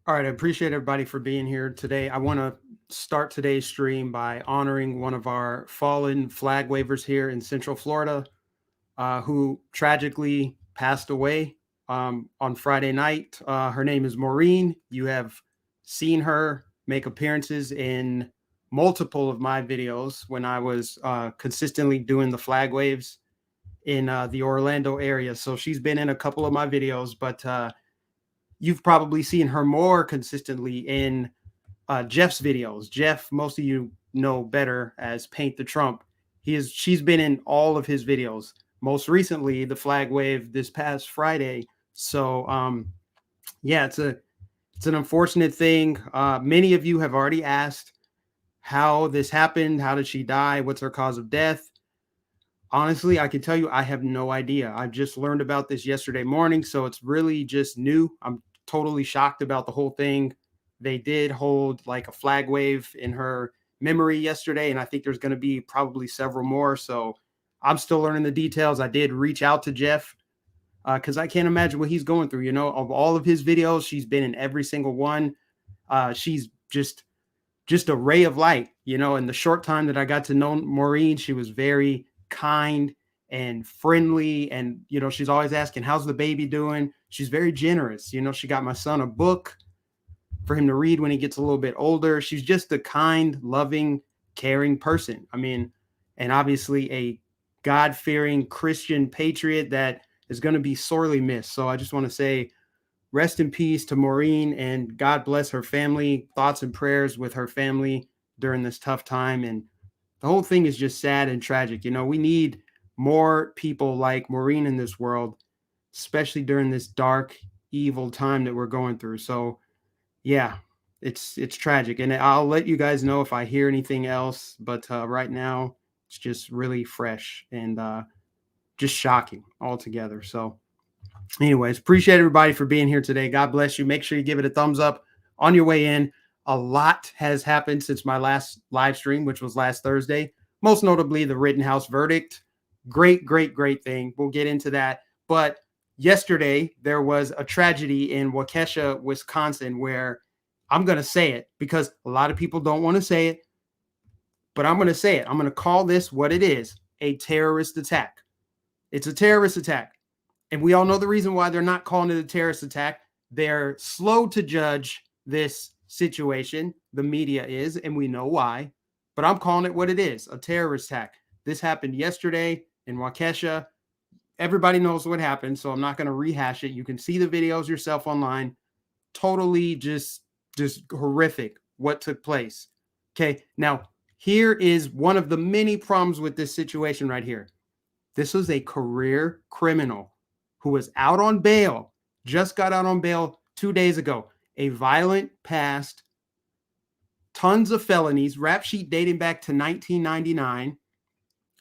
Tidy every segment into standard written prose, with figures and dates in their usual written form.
All right, I appreciate everybody for being here today. I want to start today's stream by honoring one of our fallen flag wavers here in Central Florida, who tragically passed away on Friday night. Her name is Maureen. You have seen her make appearances in multiple of my videos when I was consistently doing the flag waves in the Orlando area. So she's been in a couple of my videos, but you've probably seen her more consistently in Jeff's videos. Jeff, most of you know better as Paint the Trump. She's been in all of his videos. Most recently, the flag wave this past Friday. So yeah, it's an unfortunate thing. Many of you have already asked how this happened. How did she die? What's her cause of death? Honestly, I can tell you I have no idea. I've just learned about this yesterday morning, so it's really just new. I'm totally shocked about the whole thing. They did hold like a flag wave in her memory yesterday, and I think there's going to be probably several more. So I'm still learning the details. I did reach out to Jeff because I can't imagine what he's going through. You know, of all of his videos, she's been in every single one. She's just a ray of light. You know, in the short time that I got to know Maureen, she was very kind and friendly, and you know, she's always asking, how's the baby doing? She's very generous. You know, she got my son a book for him to read when he gets a little bit older. She's just a kind, loving, caring person. I mean, and obviously a God-fearing Christian patriot that is going to be sorely missed. So I just want to say rest in peace to Maureen, and God bless her family. Thoughts and prayers with her family during this tough time. And the whole thing is just sad and tragic. You know, we need more people like Maureen in this world, especially during this dark, evil time that we're going through. So, yeah, it's tragic, and I'll let you guys know if I hear anything else. But right now, it's just really fresh and just shocking altogether. So, anyways, appreciate everybody for being here today. God bless you. Make sure you give it a thumbs up on your way in. A lot has happened since my last live stream, which was last Thursday, most notably the Rittenhouse verdict. Great thing. We'll get into that. But yesterday, there was a tragedy in Waukesha, Wisconsin, where I'm going to say it because a lot of people don't want to say it, but I'm going to say it. I'm going to call this what it is, a terrorist attack. It's a terrorist attack. And we all know the reason why they're not calling it a terrorist attack. They're slow to judge this situation. The media is, and we know why. But I'm calling it what it is, a terrorist attack. This happened yesterday in Waukesha. Everybody knows what happened, so I'm not going to rehash it. You can see the videos yourself online. Totally just horrific what took place. Okay, now here is one of the many problems with this situation right here. This was a career criminal who was out on bail, just got out on bail 2 days ago. A violent past, tons of felonies, rap sheet dating back to 1999.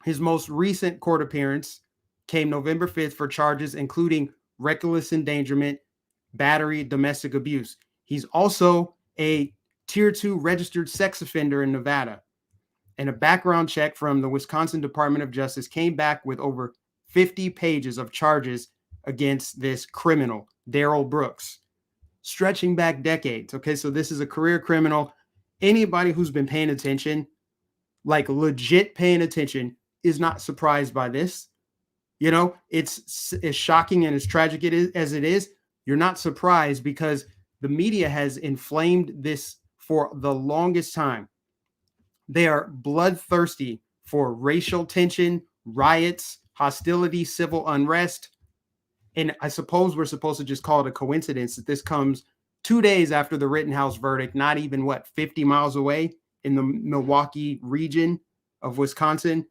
His most recent court appearance came November 5th for charges including reckless endangerment, battery, domestic abuse. He's also a Tier 2 registered sex offender in Nevada. And a background check from the Wisconsin Department of Justice came back with over 50 pages of charges against this criminal, Darrell Brooks, stretching back decades. Okay, so this is a career criminal. Anybody who's been paying attention, like legit paying attention, is not surprised by this. You know, it's as shocking and as tragic as it is. You're not surprised because the media has inflamed this for the longest time. They are bloodthirsty for racial tension, riots, hostility, civil unrest. And I suppose we're supposed to just call it a coincidence that this comes 2 days after the Rittenhouse verdict, not even 50 miles away in the Milwaukee region of Wisconsin.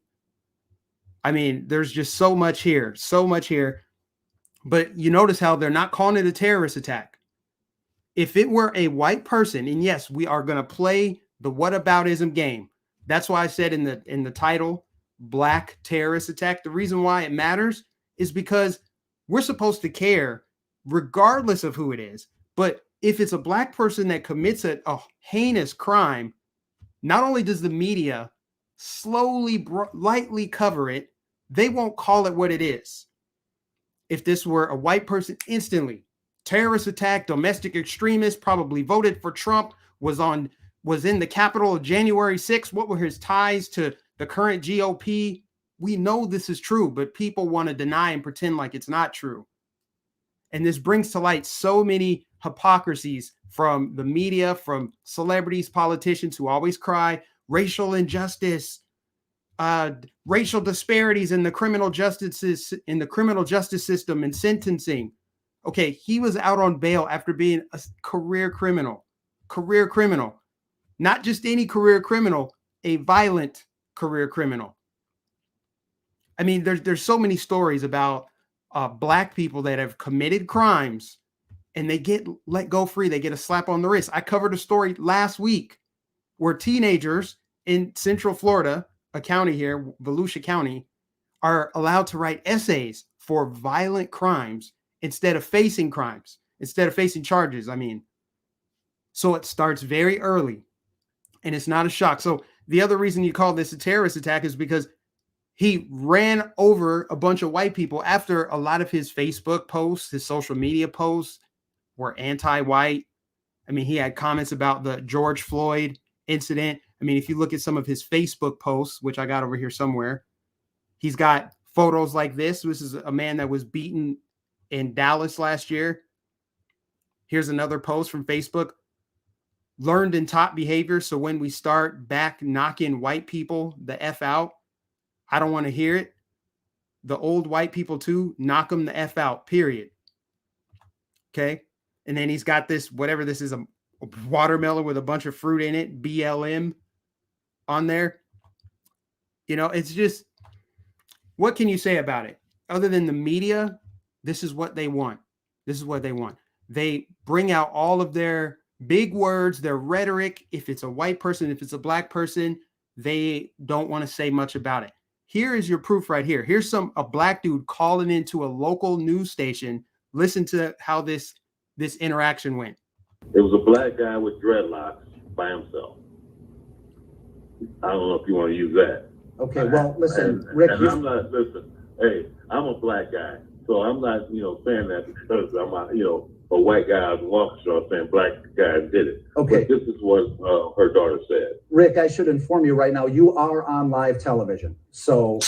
I mean, there's just so much here. But you notice how they're not calling it a terrorist attack. If it were a white person, and yes, we are going to play the whataboutism game. That's why I said in the title, Black Terrorist Attack. The reason why it matters is because we're supposed to care regardless of who it is. But if it's a black person that commits a heinous crime, not only does the media slowly, lightly cover it, they won't call it what it is. If this were a white person, instantly terrorist attack, domestic extremist, probably voted for Trump, was in the Capitol of January 6th. What were his ties to the current GOP? We know this is true, but people want to deny and pretend like it's not true. And this brings to light so many hypocrisies from the media, from celebrities, politicians who always cry racial injustice, racial disparities in the criminal justice system and sentencing. Okay, he was out on bail after being a career criminal, not just any career criminal, a violent career criminal. I mean, there's so many stories about Black people that have committed crimes and they get let go free. They get a slap on the wrist. I covered a story last week where teenagers in Central Florida, a county here, Volusia County, are allowed to write essays for violent crimes instead of facing charges. I mean, so it starts very early and it's not a shock. So the other reason you call this a terrorist attack is because he ran over a bunch of white people after a lot of his Facebook posts, his social media posts were anti-white. I mean, he had comments about the George Floyd incident. I mean, if you look at some of his Facebook posts, which I got over here somewhere, he's got photos like this. This is a man that was beaten in Dallas last year. Here's another post from Facebook. Learned and taught behavior. So when we start back knocking white people the F out, I don't want to hear it. The old white people too, knock them the F out, period. Okay. And then he's got this, whatever this is, a watermelon with a bunch of fruit in it, BLM on there. You know, it's just, what can you say about it? Other than the media, this is what they want. They bring out all of their big words, their rhetoric. If it's a white person, if it's a Black person, they don't want to say much about it. Here is your proof right here. Here's a Black dude calling into a local news station. Listen to how this interaction went. It was a Black guy with dreadlocks by himself. I don't know if you want to use that. Okay, well, listen, Rick. And I'm not, hey, I'm a Black guy, so I'm not, saying that because I'm a white guy out in Waukesha. I'm saying Black guys did it. Okay. But this is what her daughter said. Rick, I should inform you right now, you are on live television. So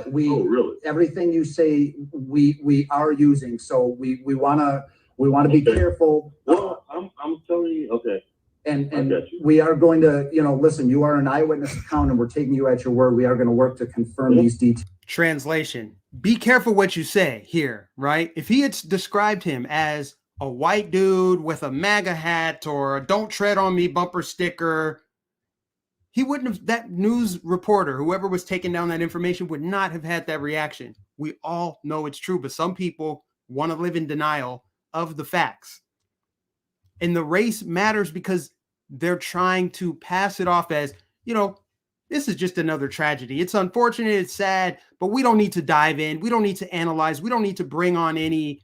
we, oh, really? Everything you say, we are using. So we want to be careful. Well, I'm telling you, okay. And we are going to, listen, you are an eyewitness account and we're taking you at your word. We are going to work to confirm these details. Translation. Be careful what you say here, right? If he had described him as a white dude with a MAGA hat or a "Don't Tread on Me" bumper sticker, he wouldn't have, that news reporter, whoever was taking down that information, would not have had that reaction. We all know it's true, but some people want to live in denial of the facts. And the race matters because they're trying to pass it off as, this is just another tragedy. It's unfortunate, it's sad, but we don't need to dive in. We don't need to analyze. We don't need to bring on any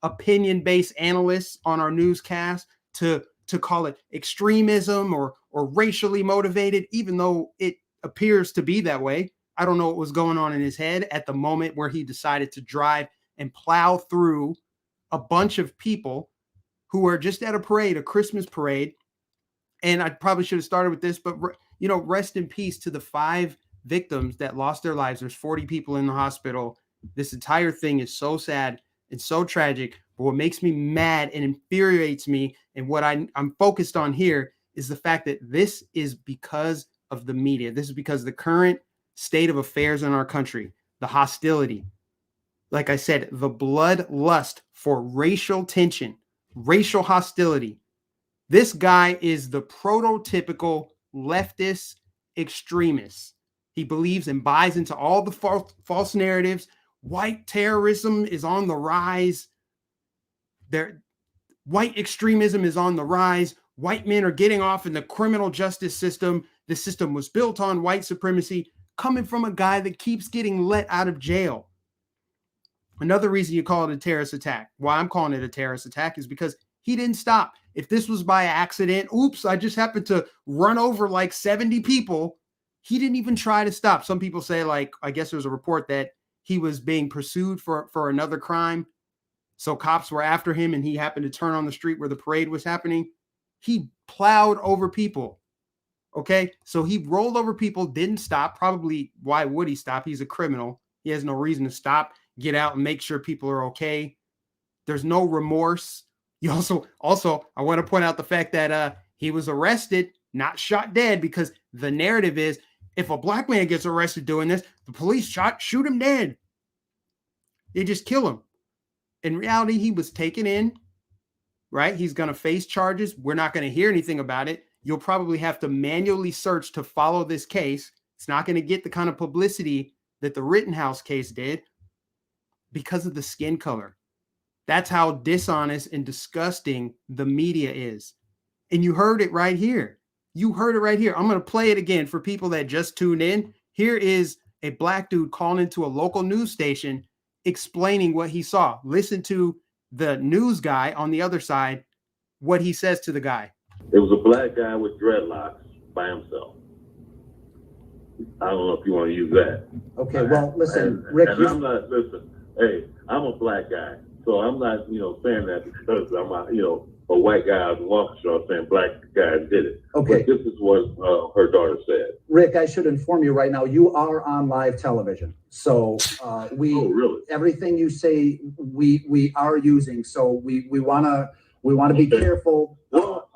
opinion-based analysts on our newscast to call it extremism or racially motivated, even though it appears to be that way. I don't know what was going on in his head at the moment where he decided to drive and plow through a bunch of people who were just at a parade, a Christmas parade. And I probably should have started with this, but rest in peace to the 5 victims that lost their lives. There's 40 people in the hospital. This entire thing is so sad and so tragic. But what makes me mad and infuriates me, and what I'm focused on here, is the fact that this is because of the media. This is because of the current state of affairs in our country, the hostility. Like I said, the bloodlust for racial tension, racial hostility. This guy is the prototypical leftist extremist. He believes and buys into all the false narratives. White terrorism is on the rise. White extremism is on the rise. White men are getting off in the criminal justice system. The system was built on white supremacy, coming from a guy that keeps getting let out of jail. Another reason you call it a terrorist attack, why I'm calling it a terrorist attack, is because he didn't stop. If this was by accident, oops, I just happened to run over like 70 people, he didn't even try to stop. Some people say, I guess there's a report that he was being pursued for another crime. So cops were after him and he happened to turn on the street where the parade was happening. He plowed over people. Okay. So he rolled over people, didn't stop. Probably why would he stop? He's a criminal. He has no reason to stop, get out and make sure people are okay. There's no remorse. You also, I want to point out the fact that he was arrested, not shot dead, because the narrative is if a black man gets arrested doing this, the police shoot him dead. They just kill him. In reality, he was taken in, right? He's going to face charges. We're not going to hear anything about it. You'll probably have to manually search to follow this case. It's not going to get the kind of publicity that the Rittenhouse case did because of the skin color. That's how dishonest and disgusting the media is. And you heard it right here. You heard it right here. I'm going to play it again for people that just tuned in. Here is a black dude calling into a local news station explaining what he saw. Listen to the news guy on the other side, what he says to the guy. It was a black guy with dreadlocks by himself. I don't know if you want to use that. Okay, well, listen, Rick. And I'm not, listen, hey, I'm a black guy. So I'm not, saying that because I'm a white guy out in Waukesha saying black guys did it. Okay. But this is what her daughter said. Rick, I should inform you right now, you are on live television. So Oh, really? everything you say, we are using. So we wanna be careful. Well,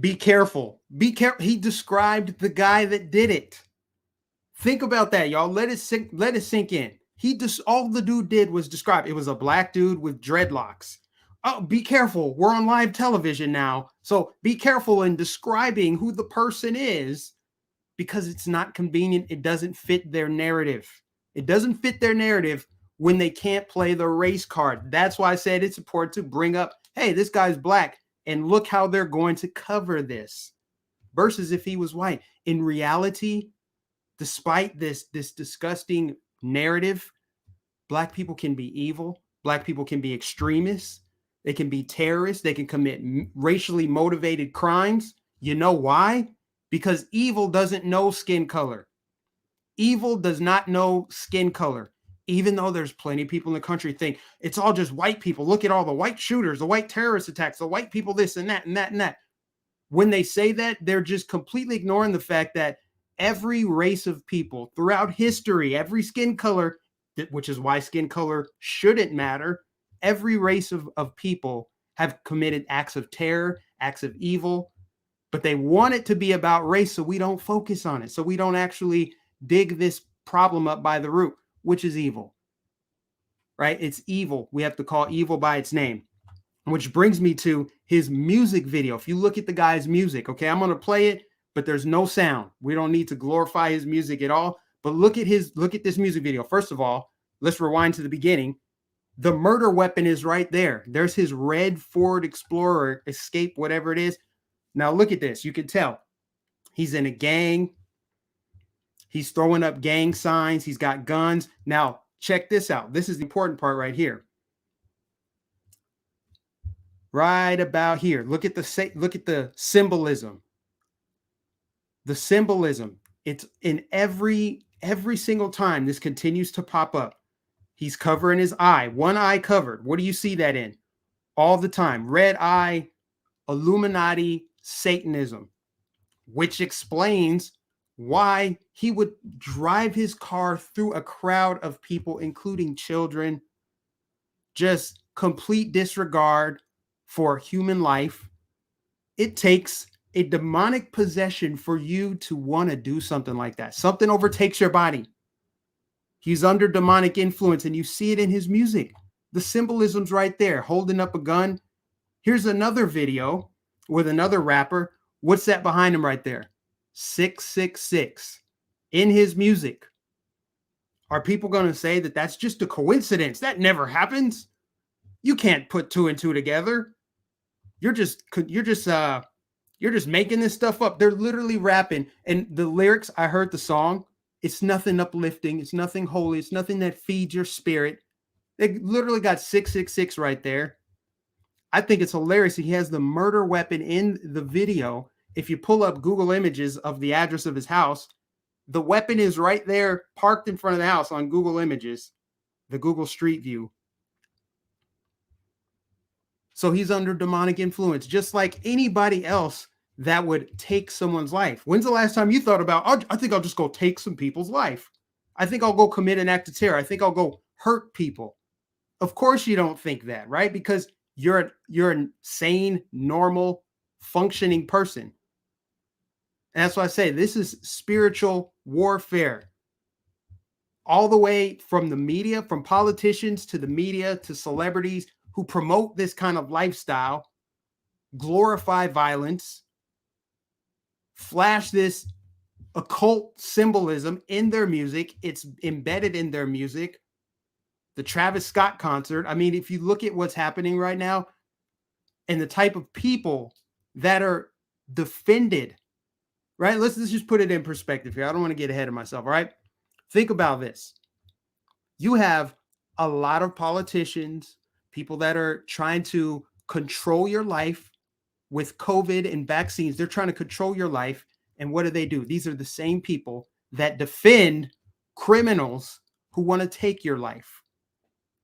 Be careful. Be careful. He described the guy that did it. Think about that, y'all. Let it sink in. All the dude did was describe. It was a black dude with dreadlocks. Oh, be careful. We're on live television now. So be careful in describing who the person is because it's not convenient. It doesn't fit their narrative. It doesn't fit their narrative when they can't play the race card. That's why I said it's important to bring up, hey, this guy's black and look how they're going to cover this versus if he was white. In reality, despite this disgusting narrative, black people can be evil. Black people can be extremists. They can be terrorists. They can commit racially motivated crimes. You know why? Because evil doesn't know skin color. Evil does not know skin color. Even though there's plenty of people in the country think it's all just white people. Look at all the white shooters, the white terrorist attacks, the white people, this and that and that and that. When they say that, they're just completely ignoring the fact that every race of people throughout history, every skin color, which is why skin color shouldn't matter, every race of people have committed acts of terror, acts of evil, but they want it to be about race, so we don't focus on it. So we don't actually dig this problem up by the root, which is evil, right? It's evil. We have to call evil by its name, which brings me to his music video. If you look at the guy's music, okay, I'm going to play it, but there's no sound. We don't need to glorify his music at all, but look at this music video. First of all, let's rewind to the beginning. The murder weapon is right there. There's his red Ford Explorer, Escape, whatever it is. Now look at this. You can tell he's in a gang. He's throwing up gang signs. He's got guns. Now check this out. This is the important part right here. Right about here. Look at the symbolism. The symbolism. It's in every single time this continues to pop up. He's covering his eye, one eye covered. What do you see that in? All the time. Red eye, Illuminati, Satanism, which explains why he would drive his car through a crowd of people, including children. Just complete disregard for human life. It takes a demonic possession for you to want to do something like that. Something overtakes your body. He's under demonic influence, and you see it in his music. The symbolism's right there, holding up a gun. Here's another video with another rapper. What's that behind him right there? 666 in his music. Are people going to say that that's just a coincidence? That never happens. You can't put two and two together. You're just making this stuff up. They're literally rapping, and the lyrics, I heard the song. It's nothing uplifting. It's nothing holy. It's nothing that feeds your spirit. They literally got 666 right there. I think it's hilarious. He has the murder weapon in the video. If you pull up Google images of the address of his house, the weapon is right there parked in front of the house on Google Images, the Google Street View. So he's under demonic influence, just like anybody else that would take someone's life. When's the last time you thought about, I think I'll just go take some people's life. I think I'll go commit an act of terror. I think I'll go hurt people. Of course you don't think that, right? Because you're a sane, normal, functioning person. And that's why I say this is spiritual warfare. All the way from the media, from politicians to the media to celebrities who promote this kind of lifestyle, glorify violence, flash this occult symbolism in their music. It's embedded in their music. The Travis Scott concert. I mean, if you look at what's happening right now and the type of people that are defended, right? Let's just put it in perspective here. I don't want to get ahead of myself, all right? Think about this. You have a lot of politicians, people that are trying to control your life with COVID and vaccines. They're trying to control your life. And what do? These are the same people that defend criminals who want to take your life.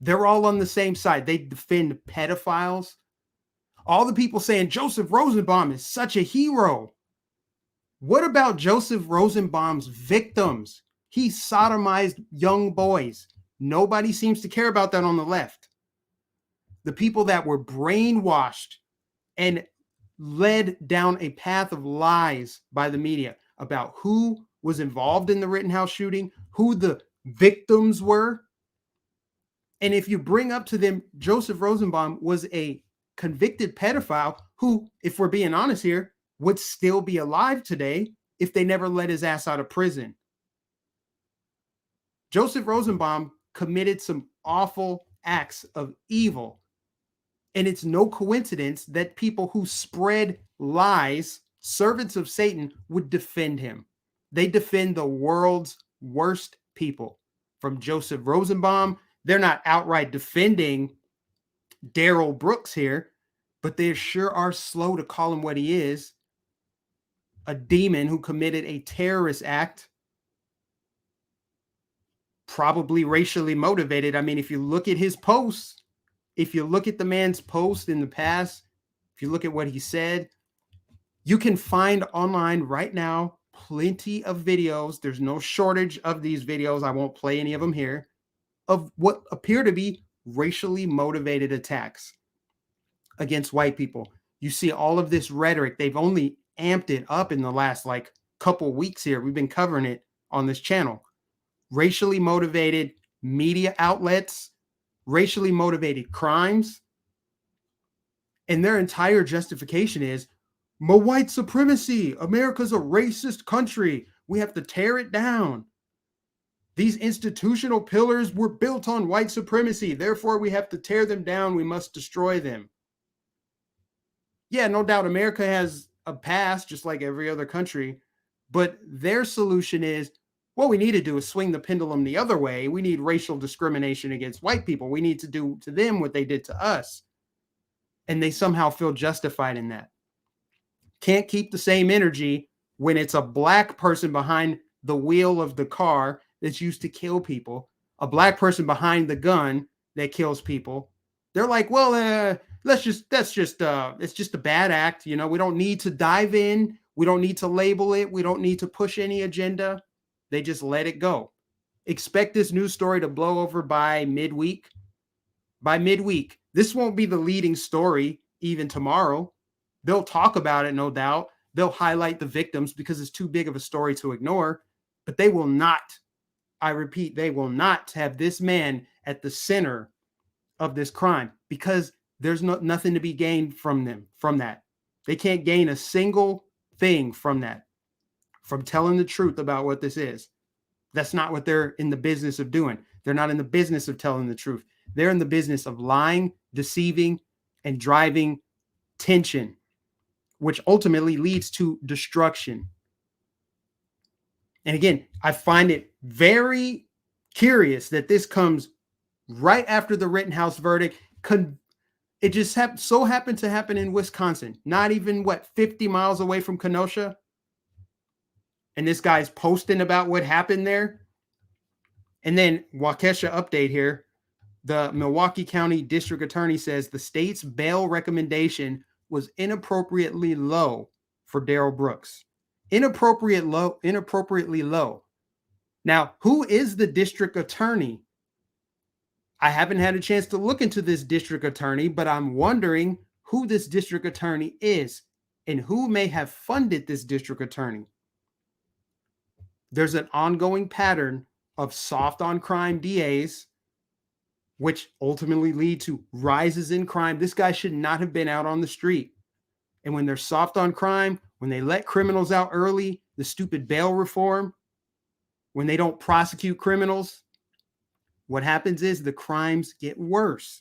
They're all on the same side. They defend pedophiles. All the people saying Joseph Rosenbaum is such a hero. What about Joseph Rosenbaum's victims? He sodomized young boys. Nobody seems to care about that on the left. The people that were brainwashed and led down a path of lies by the media about who was involved in the Rittenhouse shooting, who the victims were. And if you bring up to them, Joseph Rosenbaum was a convicted pedophile who, if we're being honest here, would still be alive today if they never let his ass out of prison. Joseph Rosenbaum committed some awful acts of evil. And it's no coincidence that people who spread lies, servants of Satan, would defend him. They defend the world's worst people. From Joseph Rosenbaum, they're not outright defending Darrell Brooks here, but they sure are slow to call him what he is. A demon who committed a terrorist act, probably racially motivated. I mean, if you look at his posts, if you look at the man's post in the past, if you look at what he said, you can find online right now plenty of videos. There's no shortage of these videos. I won't play any of them here, of what appear to be racially motivated attacks against white people. You see all of this rhetoric. They've only amped it up in the last couple weeks here. We've been covering it on this channel. Racially motivated media outlets, racially motivated crimes, and their entire justification is white supremacy. America's a racist country. We have to tear it down. These institutional pillars were built on white supremacy. Therefore, we have to tear them down. We must destroy them. Yeah, no doubt America has a past just like every other country, but their solution is, what we need to do is swing the pendulum the other way. We need racial discrimination against white people. We need to do to them what they did to us. And they somehow feel justified in that. Can't keep the same energy when it's a black person behind the wheel of the car that's used to kill people, a black person behind the gun that kills people. They're like, well, it's just a bad act. You know, we don't need to dive in. We don't need to label it. We don't need to push any agenda. They just let it go. Expect this news story to blow over by midweek. By midweek, this won't be the leading story even tomorrow. They'll talk about it, no doubt. They'll highlight the victims because it's too big of a story to ignore. But they will not, I repeat, they will not have this man at the center of this crime because there's nothing to be gained from that. They can't gain a single thing from that, from telling the truth about what this is. That's not what they're in the business of doing. They're not in the business of telling the truth. They're in the business of lying, deceiving, and driving tension, which ultimately leads to destruction. And again, I find it very curious that this comes right after the Rittenhouse verdict. It just so happened to happen in Wisconsin, not even 50 miles away from Kenosha. And this guy's posting about what happened there. And then Waukesha update here. The Milwaukee County District Attorney says the state's bail recommendation was inappropriately low for Darrell Brooks. Inappropriately low. Now, who is the district attorney? I haven't had a chance to look into this district attorney, but I'm wondering who this district attorney is and who may have funded this district attorney. There's an ongoing pattern of soft on crime DAs, which ultimately lead to rises in crime. This guy should not have been out on the street. And when they're soft on crime, when they let criminals out early, the stupid bail reform, when they don't prosecute criminals, what happens is the crimes get worse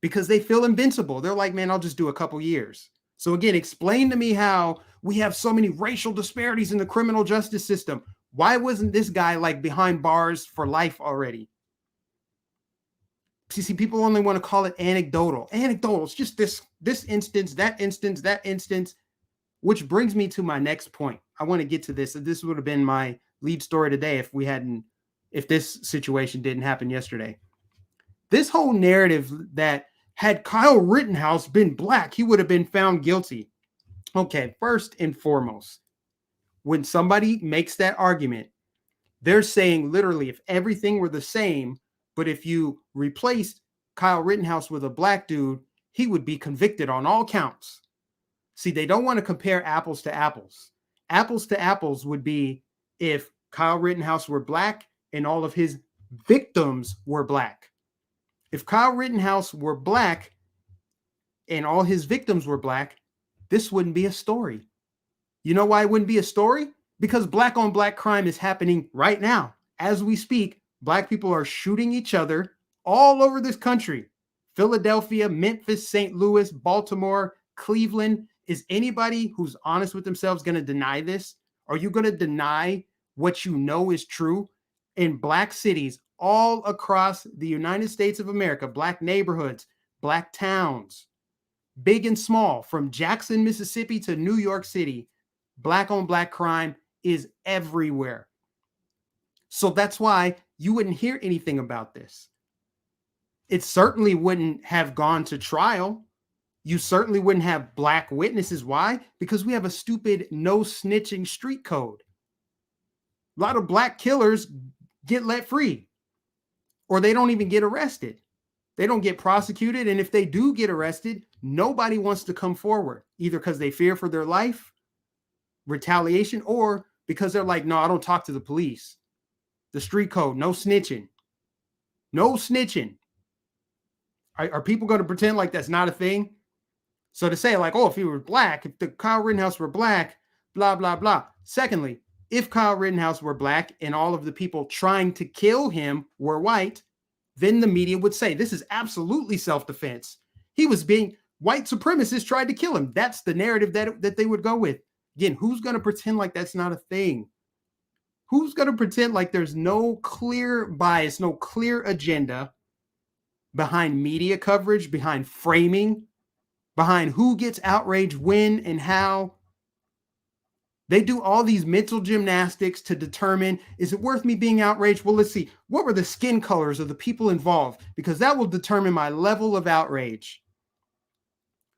because they feel invincible. They're like, man, I'll just do a couple years. So again, explain to me how we have so many racial disparities in the criminal justice system. Why wasn't this guy like behind bars for life already? See, people only want to call it anecdotal. Anecdotal. It's just this instance, that instance, which brings me to my next point. I want to get to this. This would have been my lead story today if this situation didn't happen yesterday. This whole narrative that had Kyle Rittenhouse been black, he would have been found guilty. Okay, first and foremost, when somebody makes that argument, they're saying literally if everything were the same, but if you replaced Kyle Rittenhouse with a black dude, he would be convicted on all counts. See, they don't want to compare apples to apples. Apples to apples would be if Kyle Rittenhouse were black and all of his victims were black. If Kyle Rittenhouse were black and all his victims were black, this wouldn't be a story. You know why it wouldn't be a story? Because black on black crime is happening right now. As we speak, black people are shooting each other all over this country. Philadelphia, Memphis, St. Louis, Baltimore, Cleveland. Is anybody who's honest with themselves going to deny this? Are you going to deny what you know is true? In black cities all across the United States of America, black neighborhoods, black towns, big and small, from Jackson, Mississippi to New York City, black on black crime is everywhere. So that's why you wouldn't hear anything about this. It certainly wouldn't have gone to trial. You certainly wouldn't have black witnesses. Why? Because we have a stupid no snitching street code. A lot of black killers get let free, or they don't even get arrested. They don't get prosecuted. And if they do get arrested, nobody wants to come forward, either because they fear for their life, retaliation, or because they're like, no, I don't talk to the police. The street code, no snitching. No snitching. Are people going to pretend like that's not a thing? So to say like, oh, if he were black, if the Kyle Rittenhouse were black, blah, blah, blah. Secondly, if Kyle Rittenhouse were black and all of the people trying to kill him were white, then the media would say this is absolutely self-defense. White supremacists tried to kill him. That's the narrative that they would go with. Again, who's going to pretend like that's not a thing? Who's going to pretend like there's no clear bias, no clear agenda behind media coverage, behind framing, behind who gets outraged when and how? They do all these mental gymnastics to determine, is it worth me being outraged? Well, let's see. What were the skin colors of the people involved? Because that will determine my level of outrage.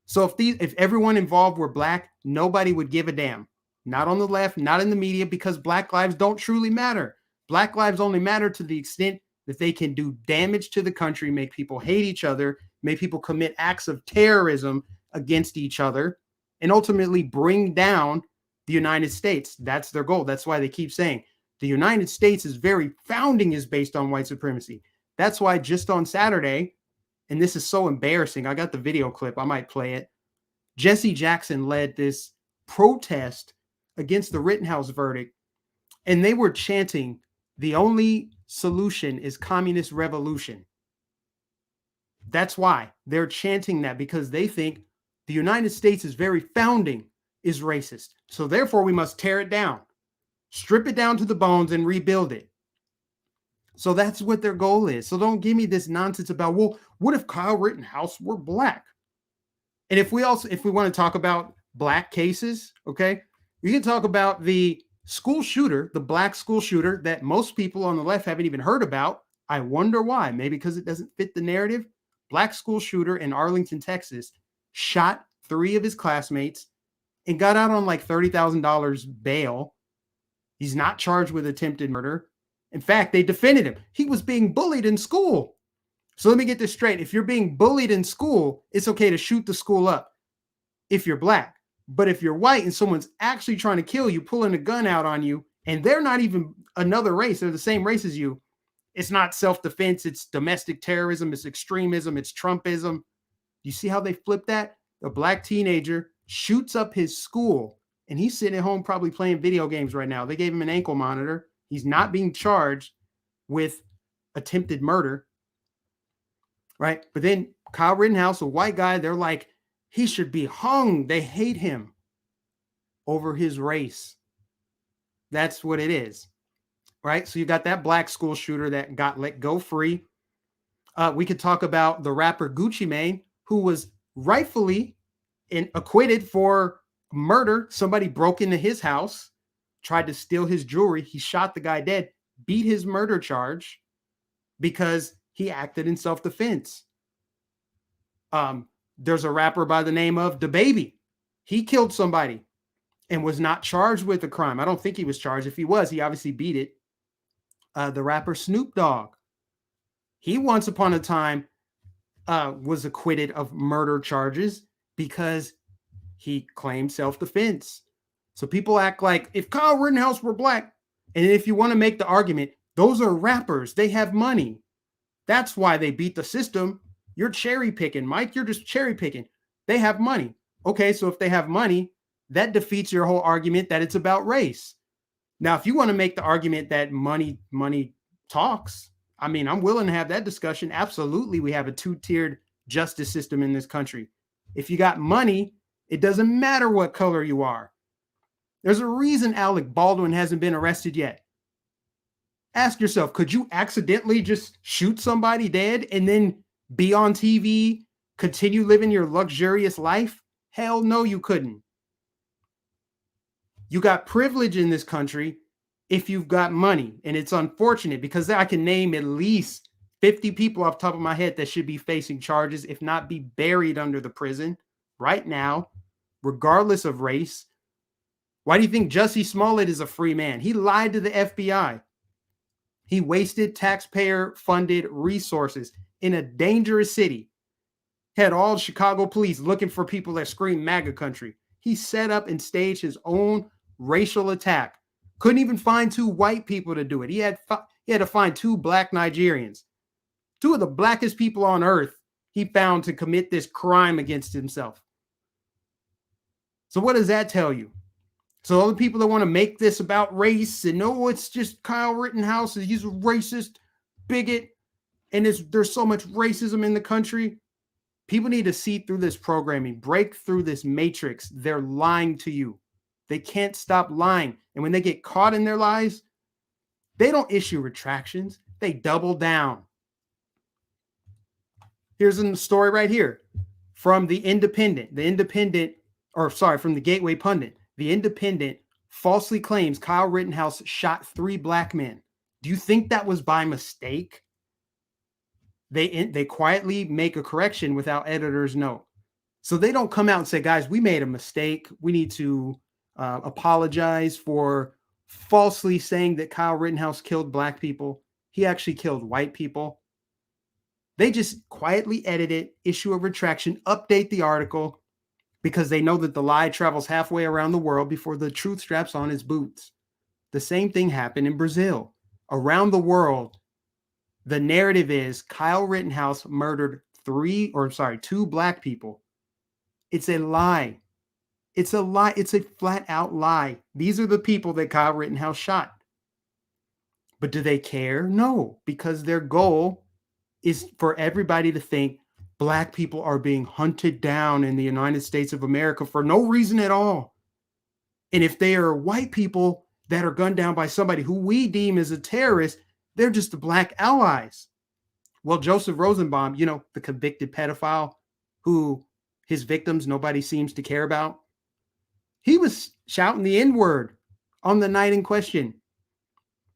So if everyone involved were black, nobody would give a damn. Not on the left, not in the media, because black lives don't truly matter. Black lives only matter to the extent that they can do damage to the country, make people hate each other, make people commit acts of terrorism against each other, and ultimately bring down the United States. That's their goal. That's why they keep saying the United States is very founding is based on white supremacy. That's why just on Saturday, and this is so embarrassing, I got the video clip, I might play it. Jesse Jackson led this protest against the Rittenhouse verdict, and they were chanting, the only solution is communist revolution. That's why they're chanting that, because they think the United States is very founding is racist. So therefore we must tear it down, strip it down to the bones and rebuild it. So that's what their goal is. So don't give me this nonsense about, well, what if Kyle Rittenhouse were black? And if we want to talk about black cases, okay, we can talk about the school shooter, the black school shooter that most people on the left haven't even heard about. I wonder why. Maybe because it doesn't fit the narrative. Black school shooter in Arlington, Texas, shot 3 of his classmates and got out on like $30,000 bail. He's not charged with attempted murder. In fact, they defended him. He was being bullied in school. So let me get this straight. If you're being bullied in school, it's okay to shoot the school up if you're black. But if you're white and someone's actually trying to kill you, pulling a gun out on you, and they're not even another race, they're the same race as you, it's not self-defense, it's domestic terrorism, it's extremism, it's Trumpism. You see how they flip that? A black teenager shoots up his school, and he's sitting at home probably playing video games right now. They gave him an ankle monitor. He's not being charged with attempted murder, right? But then Kyle Rittenhouse, a white guy, they're like, he should be hung. They hate him over his race. That's what it is, right? So you got that black school shooter that got let go free. We could talk about the rapper Gucci Mane, who was rightfully acquitted for murder. Somebody broke into his house, tried to steal his jewelry. He shot the guy dead, beat his murder charge because he acted in self-defense. There's a rapper by the name of DaBaby. He killed somebody and was not charged with the crime. I don't think he was charged. If he was, he obviously beat it. The rapper Snoop Dogg. He once upon a time was acquitted of murder charges because he claimed self-defense. So people act like if Kyle Rittenhouse were black, and if you want to make the argument, those are rappers. They have money. That's why they beat the system. You're cherry picking, Mike. You're just cherry picking. They have money. Okay, so if they have money, that defeats your whole argument that it's about race. Now, if you want to make the argument that money talks, I mean, I'm willing to have that discussion. Absolutely, we have a two-tiered justice system in this country. If you got money, it doesn't matter what color you are. There's a reason Alec Baldwin hasn't been arrested yet. Ask yourself, could you accidentally just shoot somebody dead and then be on TV, continue living your luxurious life? Hell no, you couldn't. You got privilege in this country if you've got money. And it's unfortunate because I can name at least 50 people off the top of my head that should be facing charges, if not be buried under the prison right now, regardless of race. Why do you think Jussie Smollett is a free man? He lied to the FBI. He wasted taxpayer-funded resources in a dangerous city. Had all Chicago police looking for people that scream MAGA country. He set up and staged his own racial attack. Couldn't even find 2 white people to do it. He had to find 2 black Nigerians. 2 of the blackest people on earth he found to commit this crime against himself. So what does that tell you? So all the people that want to make this about race and no, it's just Kyle Rittenhouse, he's a racist bigot, and there's so much racism in the country. People need to see through this programming, break through this matrix. They're lying to you. They can't stop lying. And when they get caught in their lies, they don't issue retractions. They double down. Here's a story right here from the Independent. From the Gateway Pundit. The Independent falsely claims Kyle Rittenhouse shot 3 black men. Do you think that was by mistake? They quietly make a correction without editor's note. So they don't come out and say, guys, we made a mistake. We need to apologize for falsely saying that Kyle Rittenhouse killed black people. He actually killed white people. They just quietly edit it, issue a retraction, update the article, because they know that the lie travels halfway around the world before the truth straps on its boots. The same thing happened in Brazil. Around the world, the narrative is Kyle Rittenhouse murdered 2 black people. It's a lie. It's a lie. It's a flat out lie. These are the people that Kyle Rittenhouse shot. But do they care? No, because their goal is for everybody to think black people are being hunted down in the United States of America for no reason at all. And if they are white people that are gunned down by somebody who we deem as a terrorist, they're just the black allies. Well, Joseph Rosenbaum, the convicted pedophile who his victims nobody seems to care about, he was shouting the N-word on the night in question.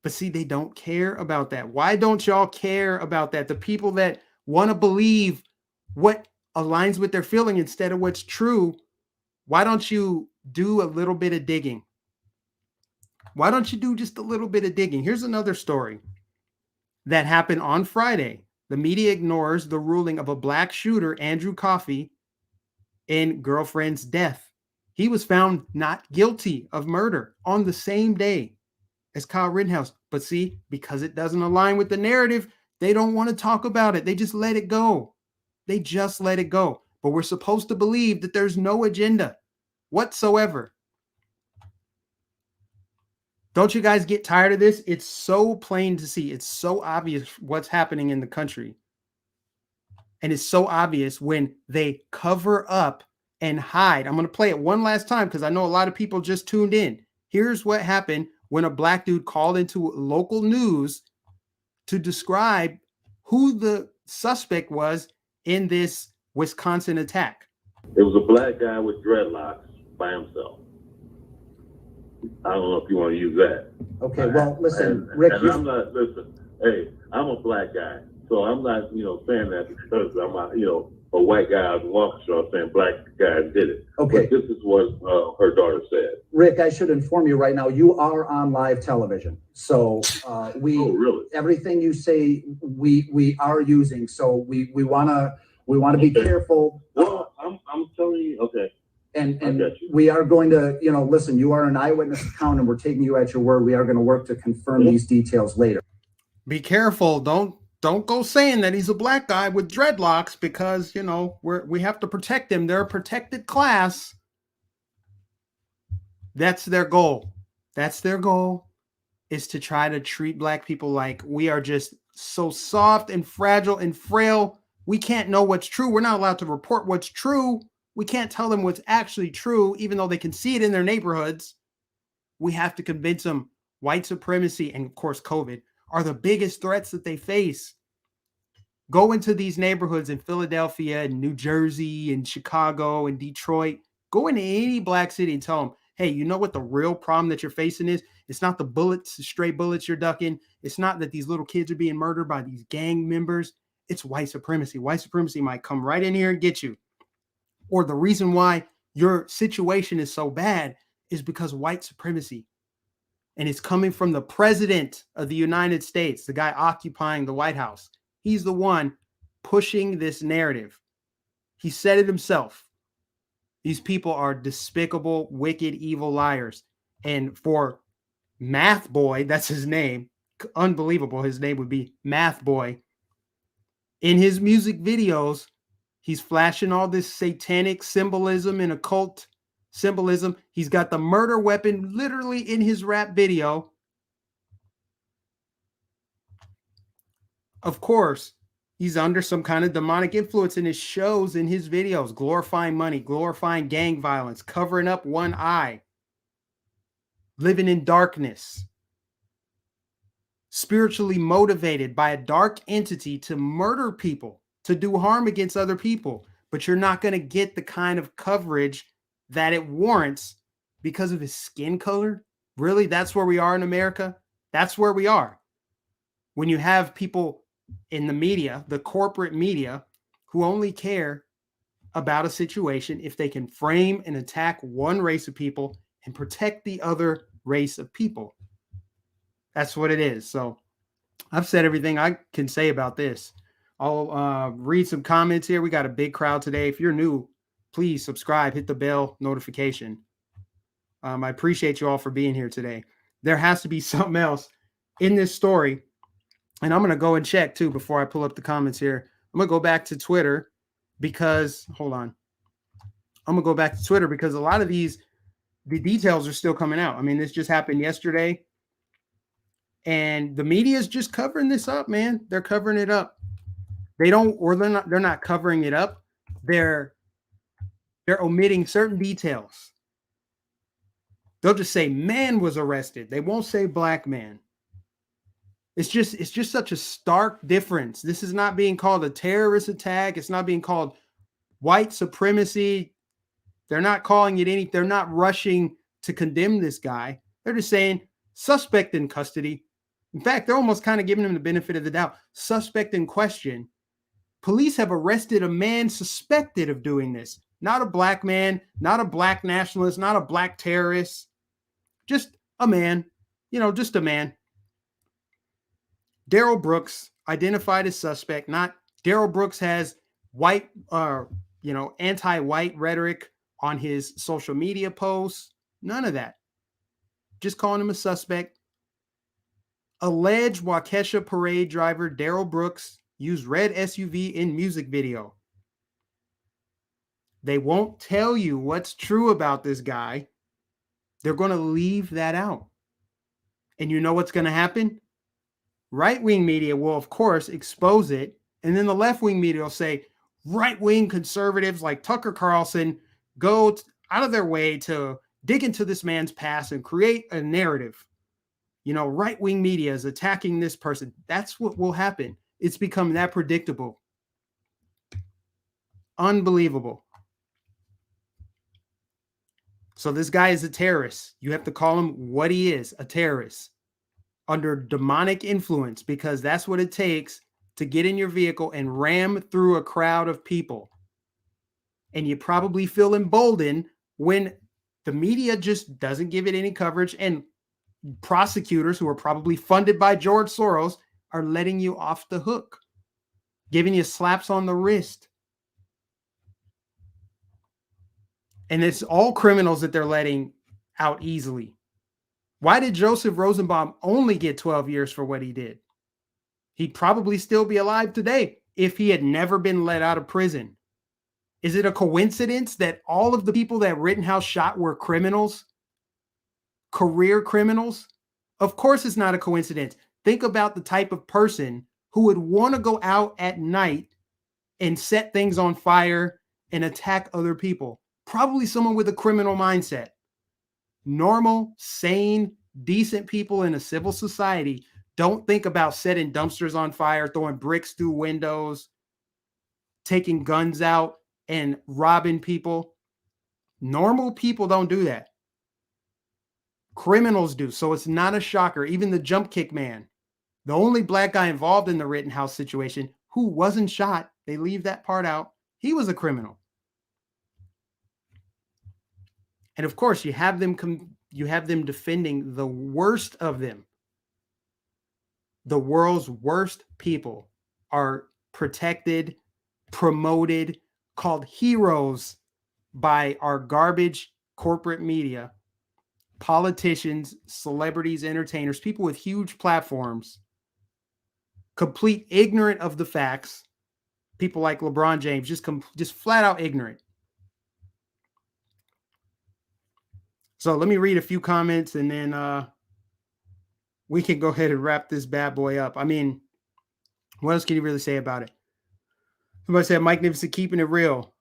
But see, they don't care about that. Why don't y'all care about that? The people that want to believe what aligns with their feeling instead of what's true, why don't you do a little bit of digging? Why don't you do just a little bit of digging? Here's another story that happened on Friday. The media ignores the ruling of a black shooter, Andrew Coffey, in girlfriend's death. He was found not guilty of murder on the same day as Kyle Rittenhouse. But see, because it doesn't align with the narrative, they don't want to talk about it. They just let it go. They just let it go. But we're supposed to believe that there's no agenda whatsoever. Don't you guys get tired of this? It's so plain to see. It's so obvious what's happening in the country. And it's so obvious when they cover up and hide. I'm going to play it one last time because I know a lot of people just tuned in. Here's what happened when a black dude called into local news to describe who the suspect was in this Wisconsin attack. It was a black guy with dreadlocks by himself. I don't know if you want to use that. Okay, well, listen, Rick. And I'm not, listen, hey, I'm a black guy. So I'm not, saying that because I'm a white guy out in Waukesha saying black guys did it. Okay. But this is what her daughter said. Rick, I should inform you right now, you are on live television. So Oh, really? everything you say, we are using. So we want to be careful. Well, I'm telling you, okay. And we are going to, listen, you are an eyewitness account and we're taking you at your word. We are going to work to confirm these details later. Be careful. Don't go saying that he's a black guy with dreadlocks because, we have to protect him. They're a protected class. That's their goal. That's their goal, is to try to treat black people like we are just so soft and fragile and frail. We can't know what's true. We're not allowed to report what's true. We can't tell them what's actually true, even though they can see it in their neighborhoods. We have to convince them white supremacy and, of course, COVID are the biggest threats that they face. Go into these neighborhoods in Philadelphia and New Jersey and Chicago and Detroit. Go into any black city and tell them, hey, you know what the real problem that you're facing is? It's not the bullets, the stray bullets you're ducking. It's not that these little kids are being murdered by these gang members. It's white supremacy. White supremacy might come right in here and get you. Or the reason why your situation is so bad is because white supremacy. And it's coming from the president of the United States, the guy occupying the White House. He's the one pushing this narrative. He said it himself. These people are despicable, wicked, evil liars. And for Math Boy, that's his name, unbelievable, his name would be Math Boy. In his music videos, he's flashing all this satanic symbolism and occult symbolism. He's got the murder weapon literally in his rap video. Of course, he's under some kind of demonic influence in his shows, in his videos, glorifying money, glorifying gang violence, covering up one eye, living in darkness, spiritually motivated by a dark entity to murder people, to do harm against other people. But you're not going to get the kind of coverage that it warrants because of his skin color. Really? That's where we are in America? That's where we are. When you have people in the media, the corporate media, who only care about a situation if they can frame and attack one race of people and protect the other race of people. That's what it is. So I've said everything I can say about this. I'll read some comments here. We got a big crowd today. If you're new, please subscribe, hit the bell notification. I appreciate you all for being here today. There has to be something else in this story. And I'm going to go and check too before I pull up the comments here. I'm going to go back to Twitter because, hold on. I'm going to go back to Twitter because a lot of the details are still coming out. I mean, this just happened yesterday. And the media is just covering this up, man. They're covering it up. They're not covering it up. They're omitting certain details. They'll just say man was arrested. They won't say black man. It's just such a stark difference. This is not being called a terrorist attack. It's not being called white supremacy. They're not calling it they're not rushing to condemn this guy. They're just saying suspect in custody. In fact, they're almost kind of giving him the benefit of the doubt. Suspect in question. Police have arrested a man suspected of doing this. Not a black man, not a black nationalist, not a black terrorist. Just a man, just a man. Daryl Brooks identified as suspect. Not Daryl Brooks has white, anti-white rhetoric on his social media posts. None of that. Just calling him a suspect. Alleged Waukesha parade driver Daryl Brooks used red SUV in music video. They won't tell you what's true about this guy. They're going to leave that out. And you know what's going to happen? Right-wing media will, of course, expose it. And then the left-wing media will say, right-wing conservatives like Tucker Carlson go out of their way to dig into this man's past and create a narrative. Right-wing media is attacking this person. That's what will happen. It's become that predictable. Unbelievable. So this guy is a terrorist. You have to call him what he is, a terrorist. Under demonic influence, because that's what it takes to get in your vehicle and ram through a crowd of people. And you probably feel emboldened when the media just doesn't give it any coverage, and prosecutors who are probably funded by George Soros are letting you off the hook, giving you slaps on the wrist. And it's all criminals that they're letting out easily. Why did Joseph Rosenbaum only get 12 years for what he did? He'd probably still be alive today if he had never been let out of prison. Is it a coincidence that all of the people that Rittenhouse shot were criminals? Career criminals? Of course it's not a coincidence. Think about the type of person who would want to go out at night and set things on fire and attack other people. Probably someone with a criminal mindset. Normal, sane, decent people in a civil society don't think about setting dumpsters on fire, throwing bricks through windows, taking guns out and robbing people. Normal people don't do that. Criminals do. So it's not a shocker. Even the jump kick man, the only black guy involved in the Rittenhouse situation who wasn't shot, they leave that part out. He was a criminal. And of course, you have them defending the worst of them. The world's worst people are protected, promoted, called heroes by our garbage corporate media, politicians, celebrities, entertainers, people with huge platforms, complete ignorant of the facts. People like LeBron James, just flat out ignorant. So let me read a few comments and then we can go ahead and wrap this bad boy up. I mean, what else can you really say about it? Somebody said, Mike Nificent, keeping it real.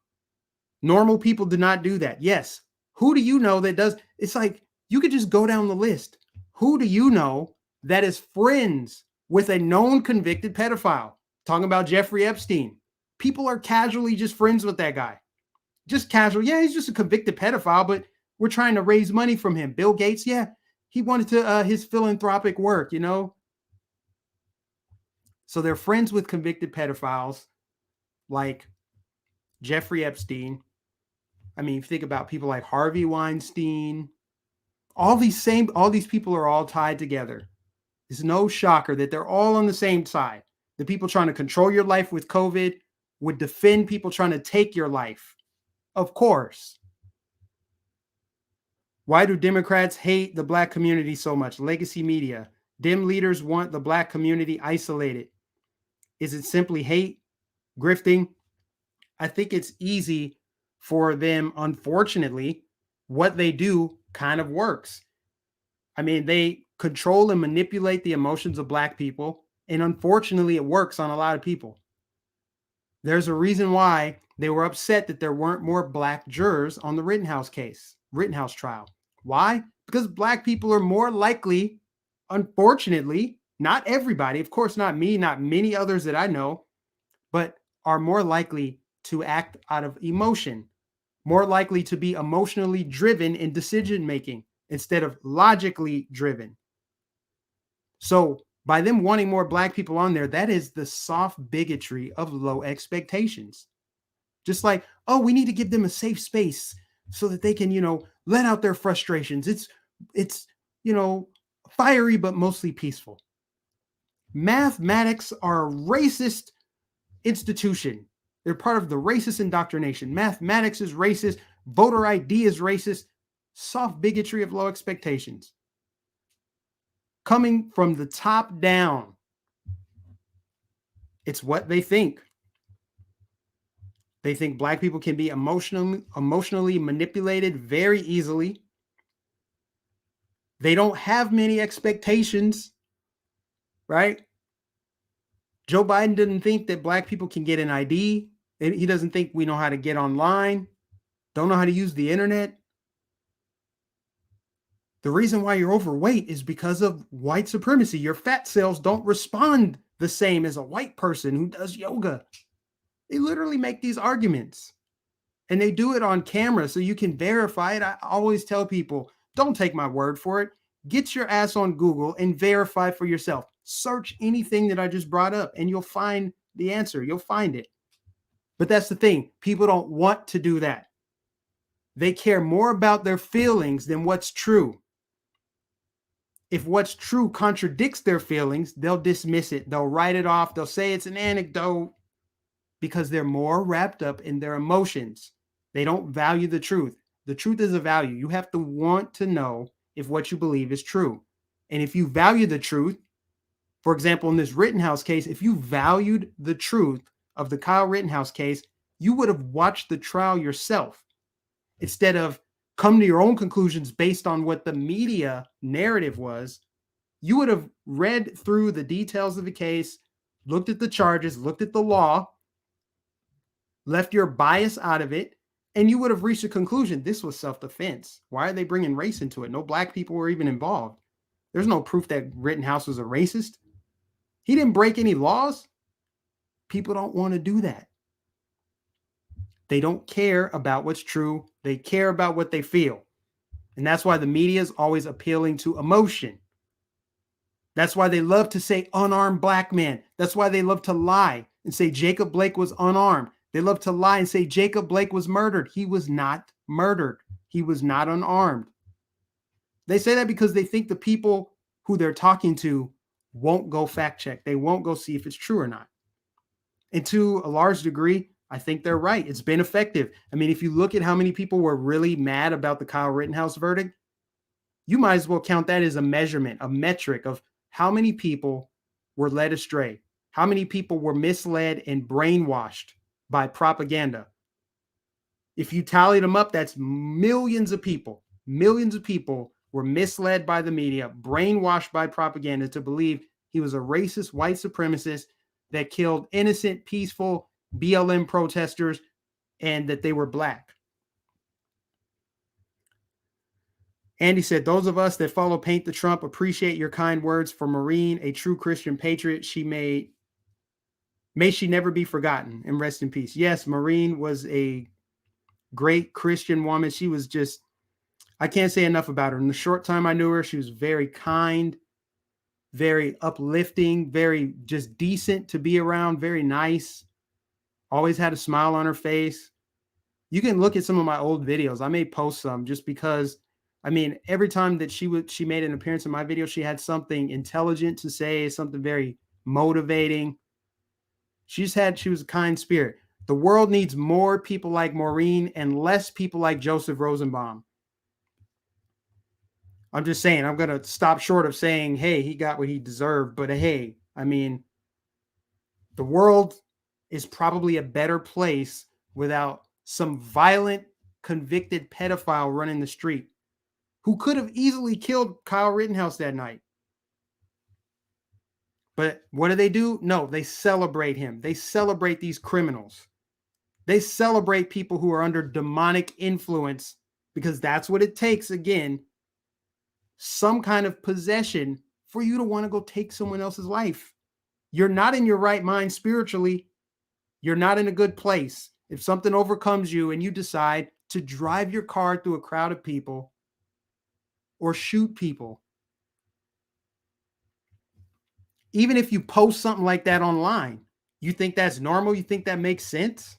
Normal people do not do that. Yes. Who do you know that does? It's like, you could just go down the list. Who do you know that is friends with a known convicted pedophile? Talking about Jeffrey Epstein. People are casually just friends with that guy. Just casual. Yeah, he's just a convicted pedophile, but we're trying to raise money from him. Bill Gates, yeah, he wanted to his philanthropic work, So they're friends with convicted pedophiles like Jeffrey Epstein. I mean, think about people like Harvey Weinstein. All these people are all tied together. It's no shocker that they're all on the same side. The people trying to control your life with COVID would defend people trying to take your life. Of course. Why do Democrats hate the black community so much? Legacy media. Dem leaders want the black community isolated. Is it simply hate? Grifting? I think it's easy for them. Unfortunately, what they do kind of works. I mean, they control and manipulate the emotions of black people. And unfortunately, it works on a lot of people. There's a reason why they were upset that there weren't more black jurors on the Rittenhouse trial. Why? Because black people are more likely, unfortunately, not everybody, of course, not me, not many others that I know, but are more likely to act out of emotion, more likely to be emotionally driven in decision making instead of logically driven. So By them wanting more black people on there, that is the soft bigotry of low expectations. Just like, oh, we need to give them a safe space so that they can, let out their frustrations. It's, fiery, but mostly peaceful. Mathematics are a racist institution. They're part of the racist indoctrination. Mathematics is racist. Voter ID is racist. Soft bigotry of low expectations. Coming from the top down. It's what they think. They think black people can be emotionally manipulated very easily. They don't have many expectations, right? Joe Biden didn't think that black people can get an ID. He doesn't think we know how to get online, don't know how to use the internet. The reason why you're overweight is because of white supremacy. Your fat cells don't respond the same as a white person who does yoga. They literally make these arguments. And they do it on camera so you can verify it. I always tell people, don't take my word for it. Get your ass on Google and verify for yourself. Search anything that I just brought up and you'll find the answer. You'll find it. But that's the thing. People don't want to do that. They care more about their feelings than what's true. If what's true contradicts their feelings, they'll dismiss it. They'll write it off. They'll say it's an anecdote because they're more wrapped up in their emotions. They don't value the truth. The truth is a value. You have to want to know if what you believe is true. And if you value the truth, for example, in this Rittenhouse case, if you valued the truth of the Kyle Rittenhouse case, you would have watched the trial yourself instead of come to your own conclusions based on what the media narrative was. You would have read through the details of the case, looked at the charges, looked at the law, left your bias out of it, and you would have reached a conclusion. This was self-defense. Why are they bringing race into it? No black people were even involved. There's no proof that Rittenhouse was a racist. He didn't break any laws. People don't want to do that. They don't care about what's true. They care about what they feel. And that's why the media is always appealing to emotion. That's why they love to say unarmed black man. That's why they love to lie and say Jacob Blake was unarmed. They love to lie and say Jacob Blake was murdered. He was not murdered. He was not unarmed. They say that because they think the people who they're talking to won't go fact check. They won't go see if it's true or not. And to a large degree, I think they're right. It's been effective. I mean, if you look at how many people were really mad about the Kyle Rittenhouse verdict, you might as well count that as a measurement, a metric of how many people were led astray, how many people were misled and brainwashed by propaganda. If you tallied them up, that's millions of people. Millions of people were misled by the media, brainwashed by propaganda to believe he was a racist white supremacist that killed innocent, peaceful BLM protesters and that they were black. Andy said, those of us that follow Paint the Trump appreciate your kind words for Maureen, a true Christian patriot. May she never be forgotten and rest in peace. Yes, Maureen was a great Christian woman. She was just, I can't say enough about her. In the short time I knew her, she was very kind, very uplifting, very just decent to be around, very nice. Always had a smile on her face. You can look at some of my old videos. I may post some just because, I mean, every time that she made an appearance in my video, she had something intelligent to say, something very motivating. She was a kind spirit. The world needs more people like Maureen and less people like Joseph Rosenbaum. I'm just saying, I'm going to stop short of saying, hey, he got what he deserved. But hey, I mean, the world is probably a better place without some violent, convicted pedophile running the street who could have easily killed Kyle Rittenhouse that night. But what do? No, they celebrate him. They celebrate these criminals. They celebrate people who are under demonic influence because that's what it takes, again, some kind of possession for you to want to go take someone else's life. You're not in your right mind spiritually. You're not in a good place. If something overcomes you and you decide to drive your car through a crowd of people or shoot people, Even if you post something like that online, you think that's normal? You think that makes sense?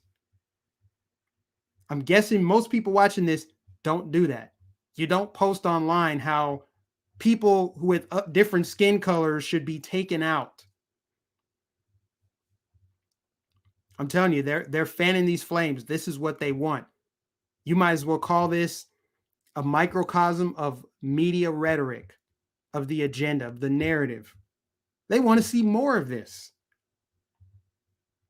I'm guessing most people watching this don't do that. You don't post online how people with different skin colors should be taken out. I'm telling you, they're fanning these flames. This is what they want. You might as well call this a microcosm of media rhetoric, of the agenda, of the narrative. They want to see more of this.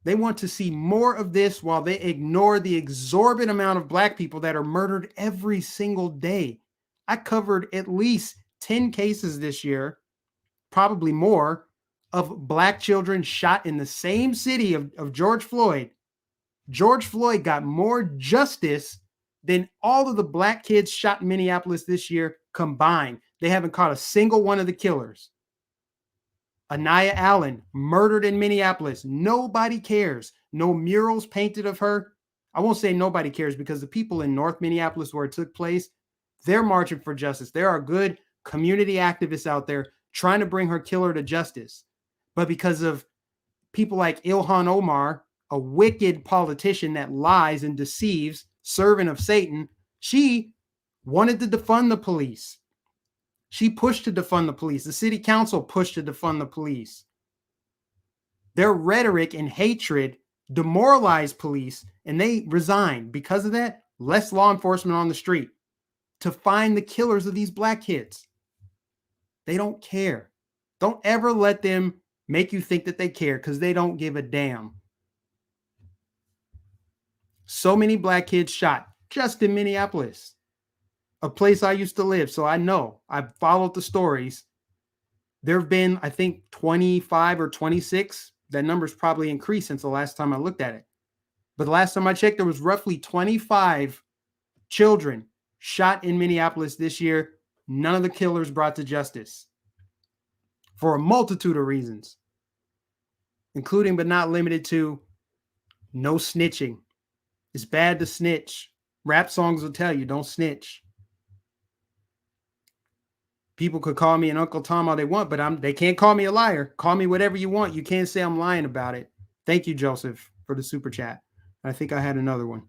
They want to see more of this while they ignore the exorbitant amount of Black people that are murdered every single day. I covered at least 10 cases this year, probably more, of Black children shot in the same city of George Floyd. George Floyd got more justice than all of the Black kids shot in Minneapolis this year combined. They haven't caught a single one of the killers. Anaya Allen, murdered in Minneapolis. Nobody cares. No murals painted of her. I won't say nobody cares because the people in North Minneapolis where it took place, they're marching for justice. There are good community activists out there trying to bring her killer to justice. But because of people like Ilhan Omar, a wicked politician that lies and deceives, servant of Satan, she wanted to defund the police. She pushed to defund the police. The city council pushed to defund the police. Their rhetoric and hatred demoralized police, and they resigned. Because of that, less law enforcement on the street to find the killers of these Black kids. They don't care. Don't ever let them make you think that they care because they don't give a damn. So many Black kids shot just in Minneapolis, a place I used to live. So I know, I've followed the stories. There have been, I think, 25 or 26. That number's probably increased since the last time I looked at it. But the last time I checked, there was roughly 25 children shot in Minneapolis this year. None of the killers brought to justice for a multitude of reasons, including but not limited to no snitching. It's bad to snitch. Rap songs will tell you, don't snitch. People could call me an Uncle Tom all they want, but they can't call me a liar. Call me whatever you want. You can't say I'm lying about it. Thank you, Joseph, for the super chat. I think I had another one.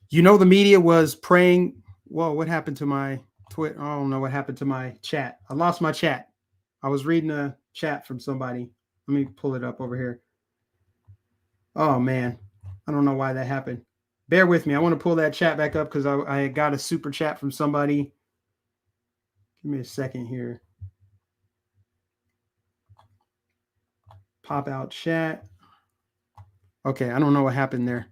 You know, the media was praying. Whoa, what happened to my Twitter? I don't know what happened to my chat. I lost my chat. I was reading a chat from somebody. Let me pull it up over here. Oh, man. I don't know why that happened. Bear with me. I want to pull that chat back up because I got a super chat from somebody. Give me a second here. Pop out chat. Okay, I don't know what happened there.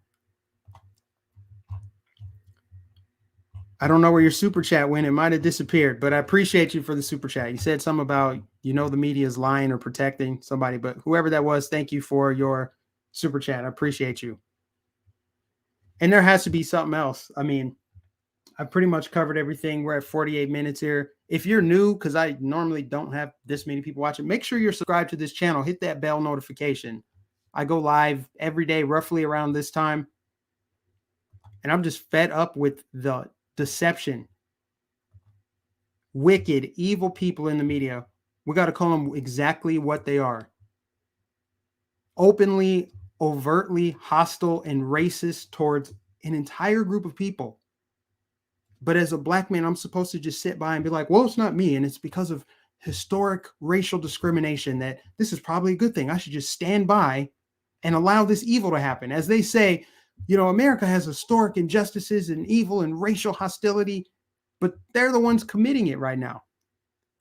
I don't know where your super chat went. It might have disappeared, but I appreciate you for the super chat. You said something about, you know, the media is lying or protecting somebody, but whoever that was, thank you for your super chat. I appreciate you. And there has to be something else. I mean, I pretty much covered everything. We're at 48 minutes here. If you're new, because I normally don't have this many people watching, make sure you're subscribed to this channel. Hit that bell notification. I go live every day, roughly around this time. And I'm just fed up with the deception. Wicked, evil people in the media. We got to call them exactly what they are. Openly, overtly hostile and racist towards an entire group of people. But as a Black man, I'm supposed to just sit by and be like, well, it's not me. And it's because of historic racial discrimination that this is probably a good thing. I should just stand by and allow this evil to happen. As they say, you know, America has historic injustices and evil and racial hostility, but they're the ones committing it right now.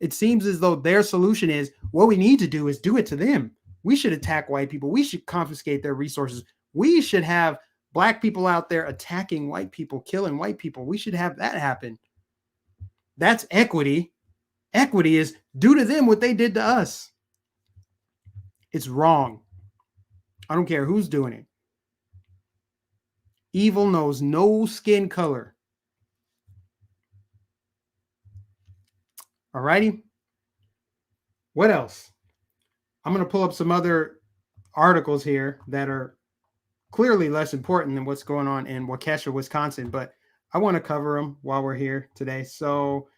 It seems as though their solution is, what we need to do is do it to them. We should attack white people. We should confiscate their resources. We should have Black people out there attacking white people, killing white people. We should have that happen. That's equity. Equity is do to them what they did to us. It's wrong. I don't care who's doing it. Evil knows no skin color. All righty. What else? I'm going to pull up some other articles here that are clearly less important than what's going on in Waukesha, Wisconsin, but I want to cover them while we're here today. So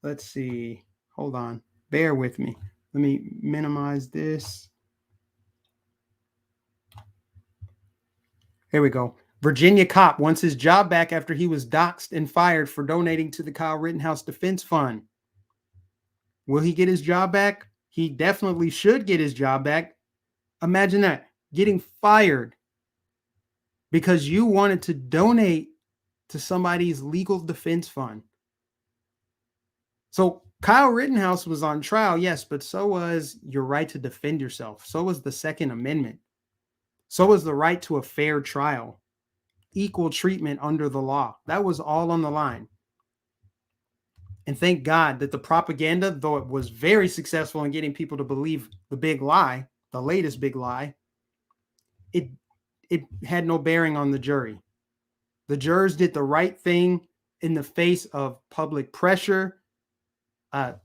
let's see. Hold on. Bear with me. Let me minimize this. Here we go. Virginia cop wants his job back after he was doxxed and fired for donating to the Kyle Rittenhouse Defense Fund. Will he get his job back? He definitely should get his job back. Imagine that, getting fired because you wanted to donate to somebody's legal defense fund. So Kyle Rittenhouse was on trial, yes, but so was your right to defend yourself. So was the Second Amendment. So was the right to a fair trial, equal treatment under the law. That was all on the line. And thank God that the propaganda, though it was very successful in getting people to believe the big lie, the latest big lie, it had no bearing on the jury. The jurors did the right thing in the face of public pressure,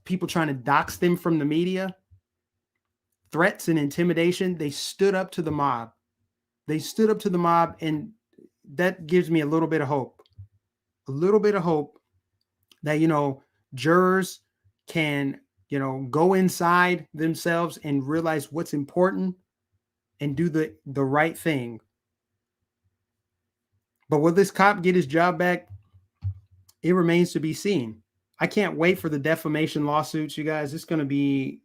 people trying to dox them from the media, threats and intimidation. They stood up to the mob. They stood up to the mob, and that gives me a little bit of hope. A little bit of hope that, jurors can, go inside themselves and realize what's important and do the right thing. But will this cop get his job back? It remains to be seen. I can't wait for the defamation lawsuits, you guys. It's gonna be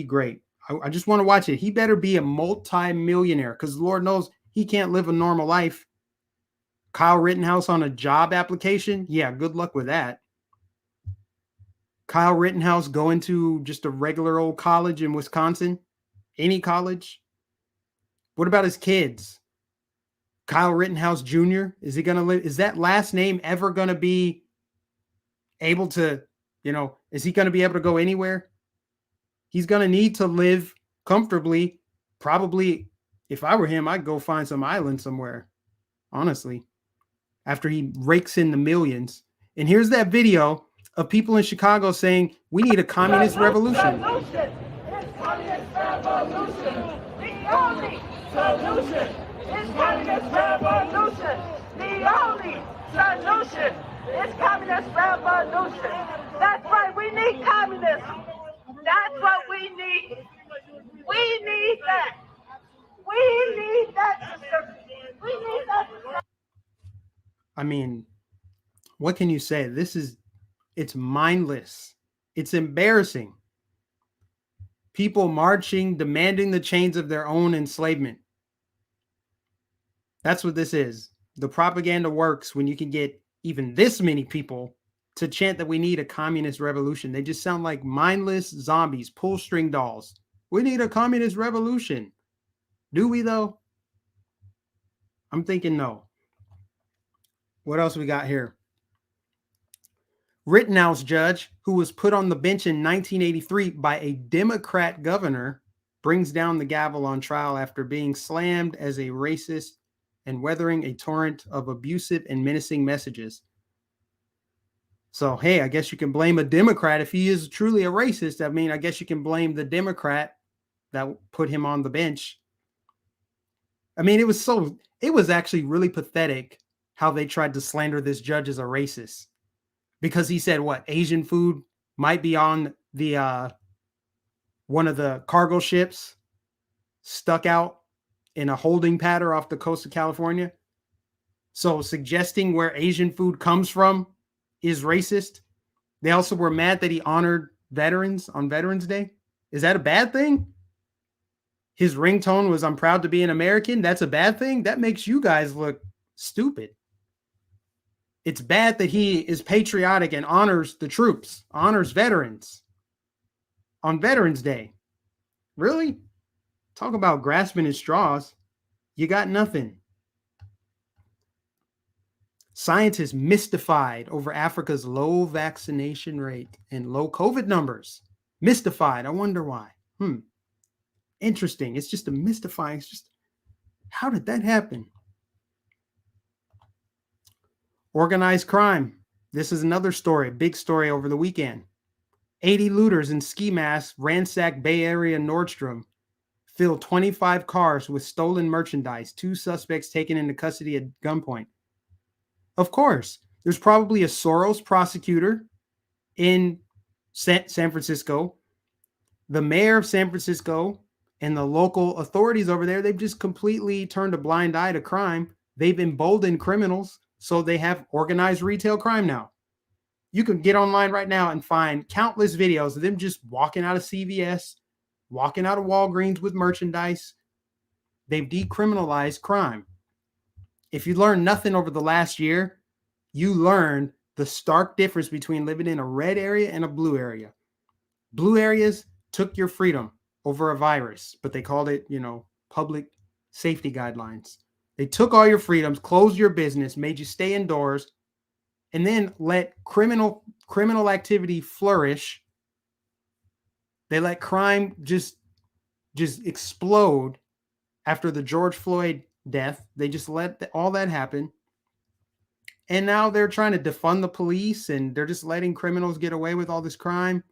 great. I just want to watch it. He better be a multi-millionaire, because Lord knows he can't live a normal life. Kyle Rittenhouse on a job application? Yeah, good luck with that. Kyle Rittenhouse going to just a regular old college in Wisconsin? Any college? What about his kids? Kyle Rittenhouse Jr., is he going to live? Is that last name ever going to be able to, is he going to be able to go anywhere? He's going to need to live comfortably. Probably, if I were him, I'd go find some island somewhere, honestly, after he rakes in the millions. And here's that video of people in Chicago saying, we need a communist revolution. It's communist revolution. The only solution is communist revolution. The only solution is communist revolution. That's right, we need communism. That's what we need. We need that. We need that. We need that. I mean, what can you say? It's mindless. It's embarrassing. People marching, demanding the chains of their own enslavement. That's what this is. The propaganda works when you can get even this many people to chant that we need a communist revolution. They just sound like mindless zombies, pull string dolls. We need a communist revolution. Do we though? I'm thinking no. What else we got here? Rittenhouse judge, who was put on the bench in 1983 by a Democrat governor, brings down the gavel on trial after being slammed as a racist and weathering a torrent of abusive and menacing messages. So, hey, I guess you can blame a Democrat if he is truly a racist. I mean, I guess you can blame the Democrat that put him on the bench. I mean, it was actually really pathetic how they tried to slander this judge as a racist. Because he said, Asian food might be on the one of the cargo ships stuck out in a holding pattern off the coast of California. So suggesting where Asian food comes from is racist. They also were mad that he honored veterans on Veterans Day. Is that a bad thing? His ringtone was, "I'm proud to be an American." That's a bad thing? That makes you guys look stupid. It's bad that he is patriotic and honors the troops, honors veterans on Veterans Day. Really? Talk about grasping at straws. You got nothing. Scientists mystified over Africa's low vaccination rate and low COVID numbers. Mystified. I wonder why. Interesting. It's just a mystifying. It's just, how did that happen? Organized crime. This is another story, big story over the weekend. 80 looters in ski masks ransacked Bay Area Nordstrom, filled 25 cars with stolen merchandise, 2 suspects taken into custody at gunpoint. Of course, there's probably a Soros prosecutor in San Francisco, the mayor of San Francisco and the local authorities over there, they've just completely turned a blind eye to crime. They've emboldened criminals, so they have organized retail crime now. You can get online right now and find countless videos of them just walking out of CVS, walking out of Walgreens with merchandise. They've decriminalized crime. If you learn nothing over the last year, you learn the stark difference between living in a red area and a blue area. Blue areas took your freedom over a virus, but they called it, public safety guidelines. They took all your freedoms, closed your business, made you stay indoors, and then let criminal activity flourish. They let crime just explode after the George Floyd death. They just let all that happen. And now they're trying to defund the police, and they're just letting criminals get away with all this crime.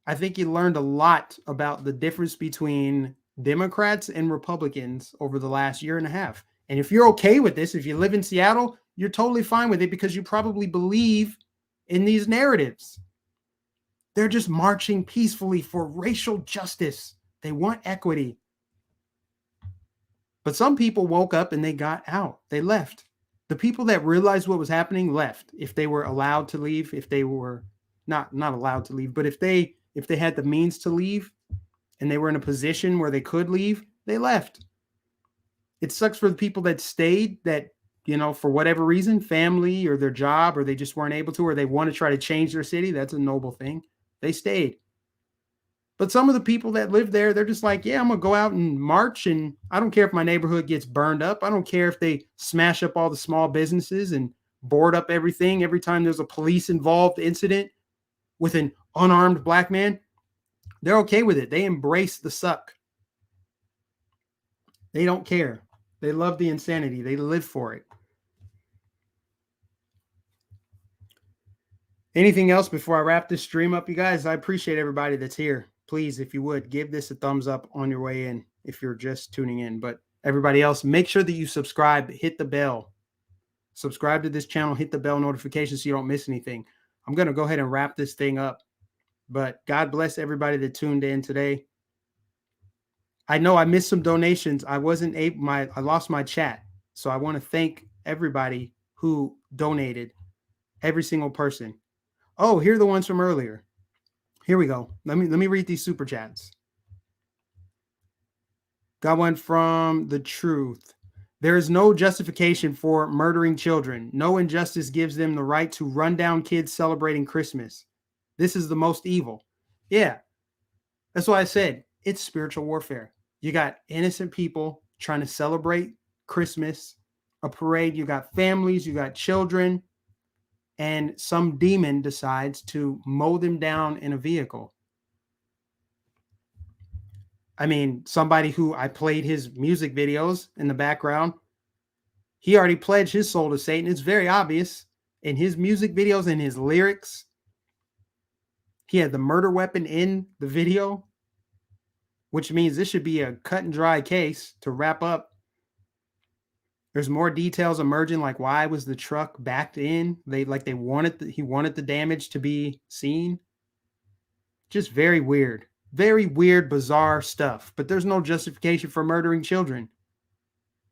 I think you learned a lot about the difference between Democrats and Republicans over the last year and a half. And if you're okay with this, if you live in Seattle, you're totally fine with it because you probably believe in these narratives. They're just marching peacefully for racial justice. They want equity. But some people woke up and they got out. They left. The people that realized what was happening left. If they were allowed to leave, if they were not allowed to leave, but if they had the means to leave and they were in a position where they could leave, they left. It sucks for the people that stayed, that, for whatever reason, family or their job, or they just weren't able to, or they want to try to change their city. That's a noble thing. They stayed. But some of the people that live there, they're just like, yeah, I'm going to go out and march, and I don't care if my neighborhood gets burned up. I don't care if they smash up all the small businesses and board up everything every time there's a police-involved incident with an unarmed black man. They're okay with it. They embrace the suck. They don't care. They love the insanity. They live for it. Anything else before I wrap this stream up, you guys? I appreciate everybody that's here. Please, if you would, give this a thumbs up on your way in if you're just tuning in. But everybody else, make sure that you subscribe, hit the bell. Subscribe to this channel, hit the bell notification so you don't miss anything. I'm going to go ahead and wrap this thing up. But God bless everybody that tuned in today. I know I missed some donations. I wasn't able, I lost my chat. So I want to thank everybody who donated, every single person. Oh, here are the ones from earlier. Here we go. Let me read these super chats. Got one from The Truth. There is no justification for murdering children. No injustice gives them the right to run down kids celebrating Christmas. This is the most evil. Yeah. That's why I said it's spiritual warfare. You got innocent people trying to celebrate Christmas, a parade. You got families, you got children, and some demon decides to mow them down in a vehicle. I mean, somebody who I played his music videos in the background, he already pledged his soul to Satan. It's very obvious in his music videos and his lyrics. He had the murder weapon in the video, which means this should be a cut and dry case to wrap up. There's more details emerging, like why was the truck backed in? He wanted the damage to be seen. Just very weird, bizarre stuff. But there's no justification for murdering children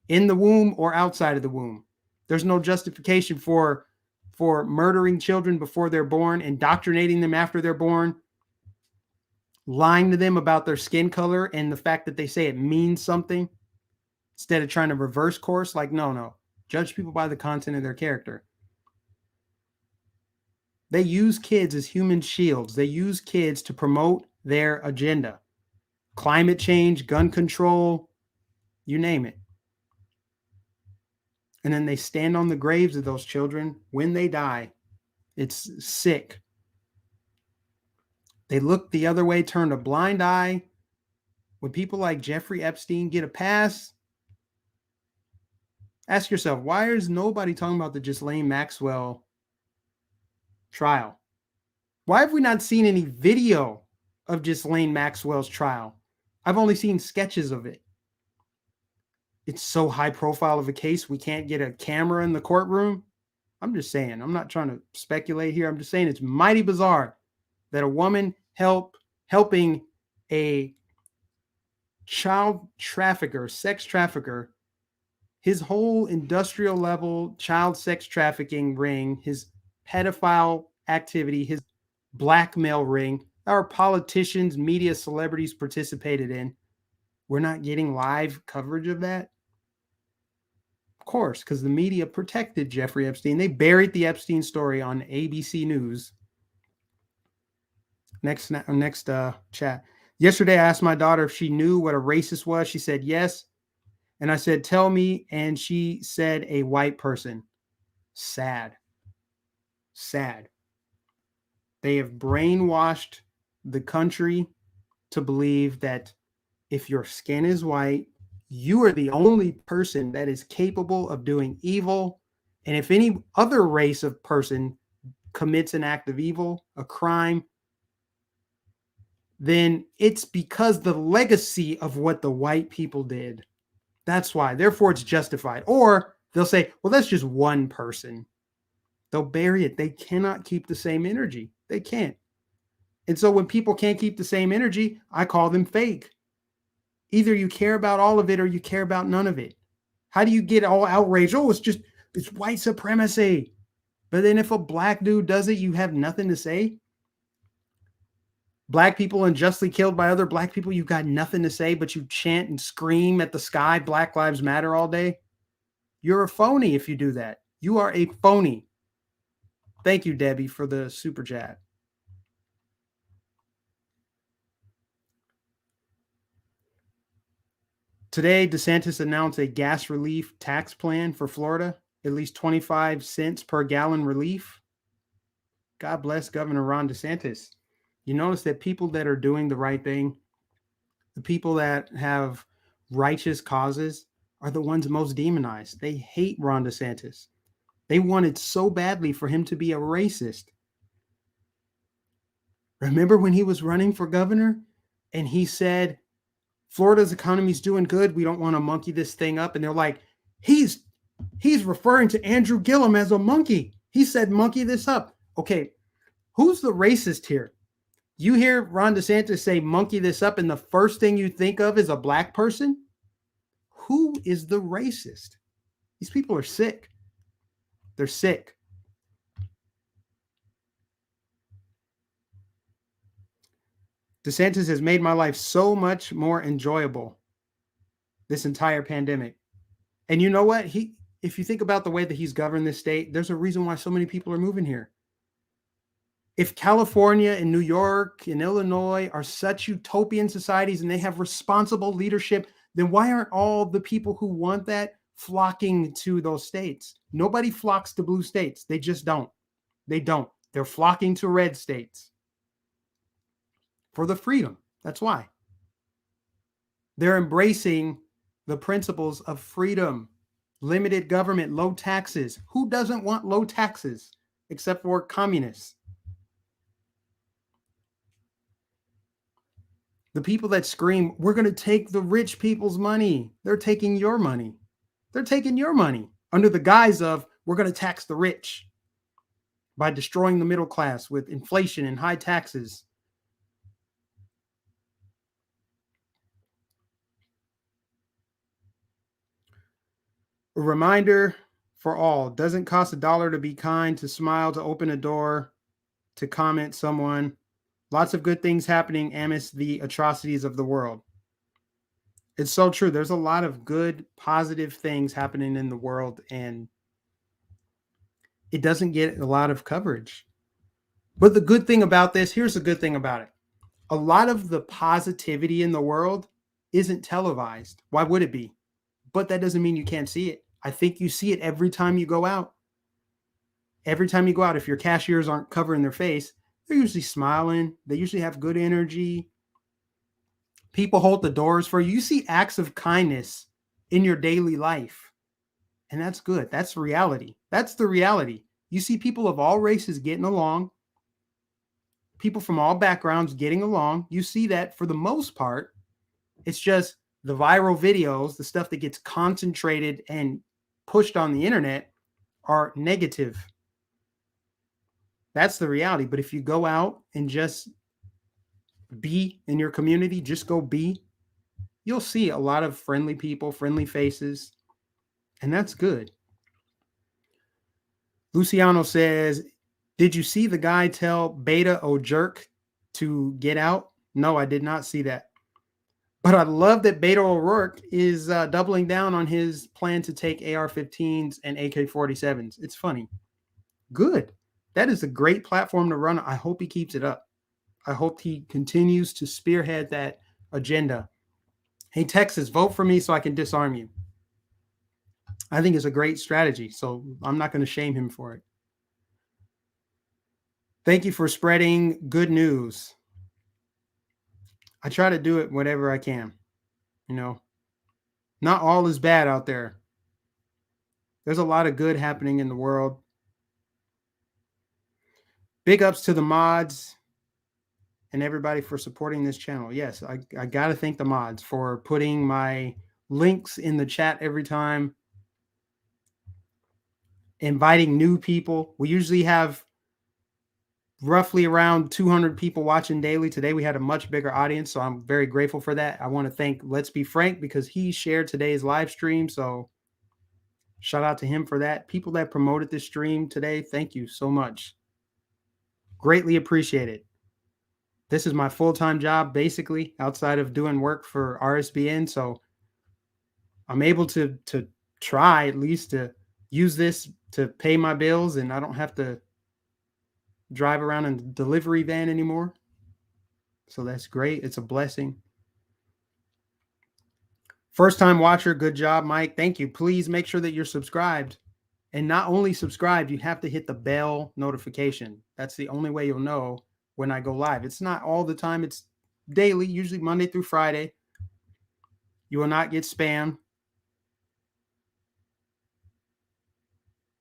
in the womb or outside of the womb. There's no justification for murdering children before they're born, indoctrinating them after they're born, lying to them about their skin color and the fact that they say it means something instead of trying to reverse course. Like, no. Judge people by the content of their character. They use kids as human shields. They use kids to promote their agenda. Climate change, gun control, you name it. And then they stand on the graves of those children when they die. It's sick. They look the other way, turn a blind eye. When people like Jeffrey Epstein get a pass, ask yourself, why is nobody talking about the Ghislaine Maxwell trial? Why have we not seen any video of Ghislaine Maxwell's trial? I've only seen sketches of it. It's so high profile of a case, we can't get a camera in the courtroom. I'm just saying, I'm not trying to speculate here. I'm just saying it's mighty bizarre that a woman helping a child trafficker, sex trafficker, his whole industrial level child sex trafficking ring, his pedophile activity, his blackmail ring, our politicians, media, celebrities participated in. We're not getting live coverage of that. Of course, because the media protected Jeffrey Epstein. They buried the Epstein story on ABC News. Next chat. Yesterday, I asked my daughter if she knew what a racist was. She said yes. And I said, tell me. And she said, a white person. Sad. Sad. They have brainwashed the country to believe that if your skin is white, you are the only person that is capable of doing evil. And if any other race of person commits an act of evil, a crime, then it's because the legacy of what the white people did. That's why. Therefore, it's justified. Or they'll say, well, that's just one person. They'll bury it. They cannot keep the same energy. They can't. And so when people can't keep the same energy, I call them fake. Either you care about all of it or you care about none of it. How do you get all outraged? Oh, it's white supremacy. But then if a black dude does it, you have nothing to say. Black people unjustly killed by other black people, you've got nothing to say, but you chant and scream at the sky, Black Lives Matter all day. You're a phony if you do that. You are a phony. Thank you, Debbie, for the super chat. Today, DeSantis announced a gas relief tax plan for Florida, at least 25 cents per gallon relief. God bless Governor Ron DeSantis. You notice that people that are doing the right thing, the people that have righteous causes, are the ones most demonized. They hate Ron DeSantis. They wanted so badly for him to be a racist. Remember when he was running for governor and he said, Florida's economy is doing good. We don't want to monkey this thing up. And they're like, he's referring to Andrew Gillum as a monkey. He said, monkey this up. Okay, who's the racist here? You hear Ron DeSantis say, monkey this up, and the first thing you think of is a black person? Who is the racist? These people are sick. They're sick. DeSantis has made my life so much more enjoyable this entire pandemic. And you know what? If you think about the way that he's governed this state, there's a reason why so many people are moving here. If California and New York and Illinois are such utopian societies and they have responsible leadership, then why aren't all the people who want that flocking to those states? Nobody flocks to blue states. They just don't. They don't. They're flocking to red states for the freedom. That's why. They're embracing the principles of freedom, limited government, low taxes. Who doesn't want low taxes except for communists? The people that scream, we're going to take the rich people's money. They're taking your money. They're taking your money under the guise of we're going to tax the rich by destroying the middle class with inflation and high taxes. A reminder for all, doesn't cost $1 to be kind, to smile, to open a door, to comment someone. Lots of good things happening amidst the atrocities of the world. It's so true. There's a lot of good, positive things happening in the world, and it doesn't get a lot of coverage. But the good thing about this, here's the good thing about it. A lot of the positivity in the world isn't televised. Why would it be? But that doesn't mean you can't see it. I think you see it every time you go out. Every time you go out, if your cashiers aren't covering their face, they're usually smiling. They usually have good energy. People hold the doors for you. You see acts of kindness in your daily life. And that's good. That's reality. That's the reality. You see people of all races getting along. People from all backgrounds getting along. You see that for the most part. It's just the viral videos, the stuff that gets concentrated and pushed on the internet, are negative. That's the reality. But if you go out and just be in your community, just go be, you'll see a lot of friendly people, friendly faces, and that's good. Luciano says, did you see the guy tell Beta O'Jerk to get out? No, I did not see that. But I love that Beto O'Rourke is doubling down on his plan to take AR-15s and AK-47s. It's funny. Good. That is a great platform to run. I hope he keeps it up. I hope he continues to spearhead that agenda. Hey, Texas, vote for me so I can disarm you. I think it's a great strategy, so I'm not going to shame him for it. Thank you for spreading good news. I try to do it whatever I can. You know, not all is bad out there. There's a lot of good happening in the world. Big ups to the mods and everybody for supporting this channel. Yes, I got to thank the mods for putting my links in the chat every time, inviting new people. We usually have roughly around 200 people watching daily. Today we had a much bigger audience, so I'm very grateful for that. I want to thank Let's Be Frank because he shared today's live stream, so shout out to him for that. People that promoted this stream today, thank you so much. Greatly appreciate it. This is my full-time job, basically, outside of doing work for RSBN, so I'm able to try at least to use this to pay my bills, and I don't have to drive around in a delivery van anymore. So that's great. It's a blessing. First time watcher, good job, Mike. Thank you. Please make sure that you're subscribed. And not only subscribed, you have to hit the bell notification. That's the only way you'll know when I go live. It's not all the time. It's daily, usually Monday through Friday. You will not get spam.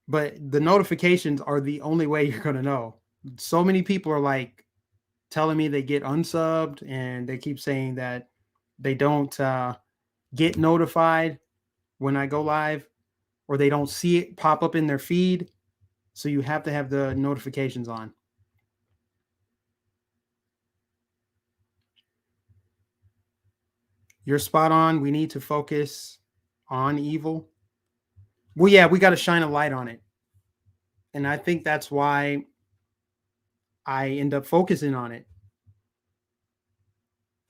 But the notifications are the only way you're going to know. So many people are like telling me they get unsubbed and they keep saying that they don't get notified when I go live, or they don't see it pop up in their feed. So you have to have the notifications on. You're spot on. We need to focus on evil. Well, yeah, we got to shine a light on it. And I think that's why I end up focusing on it.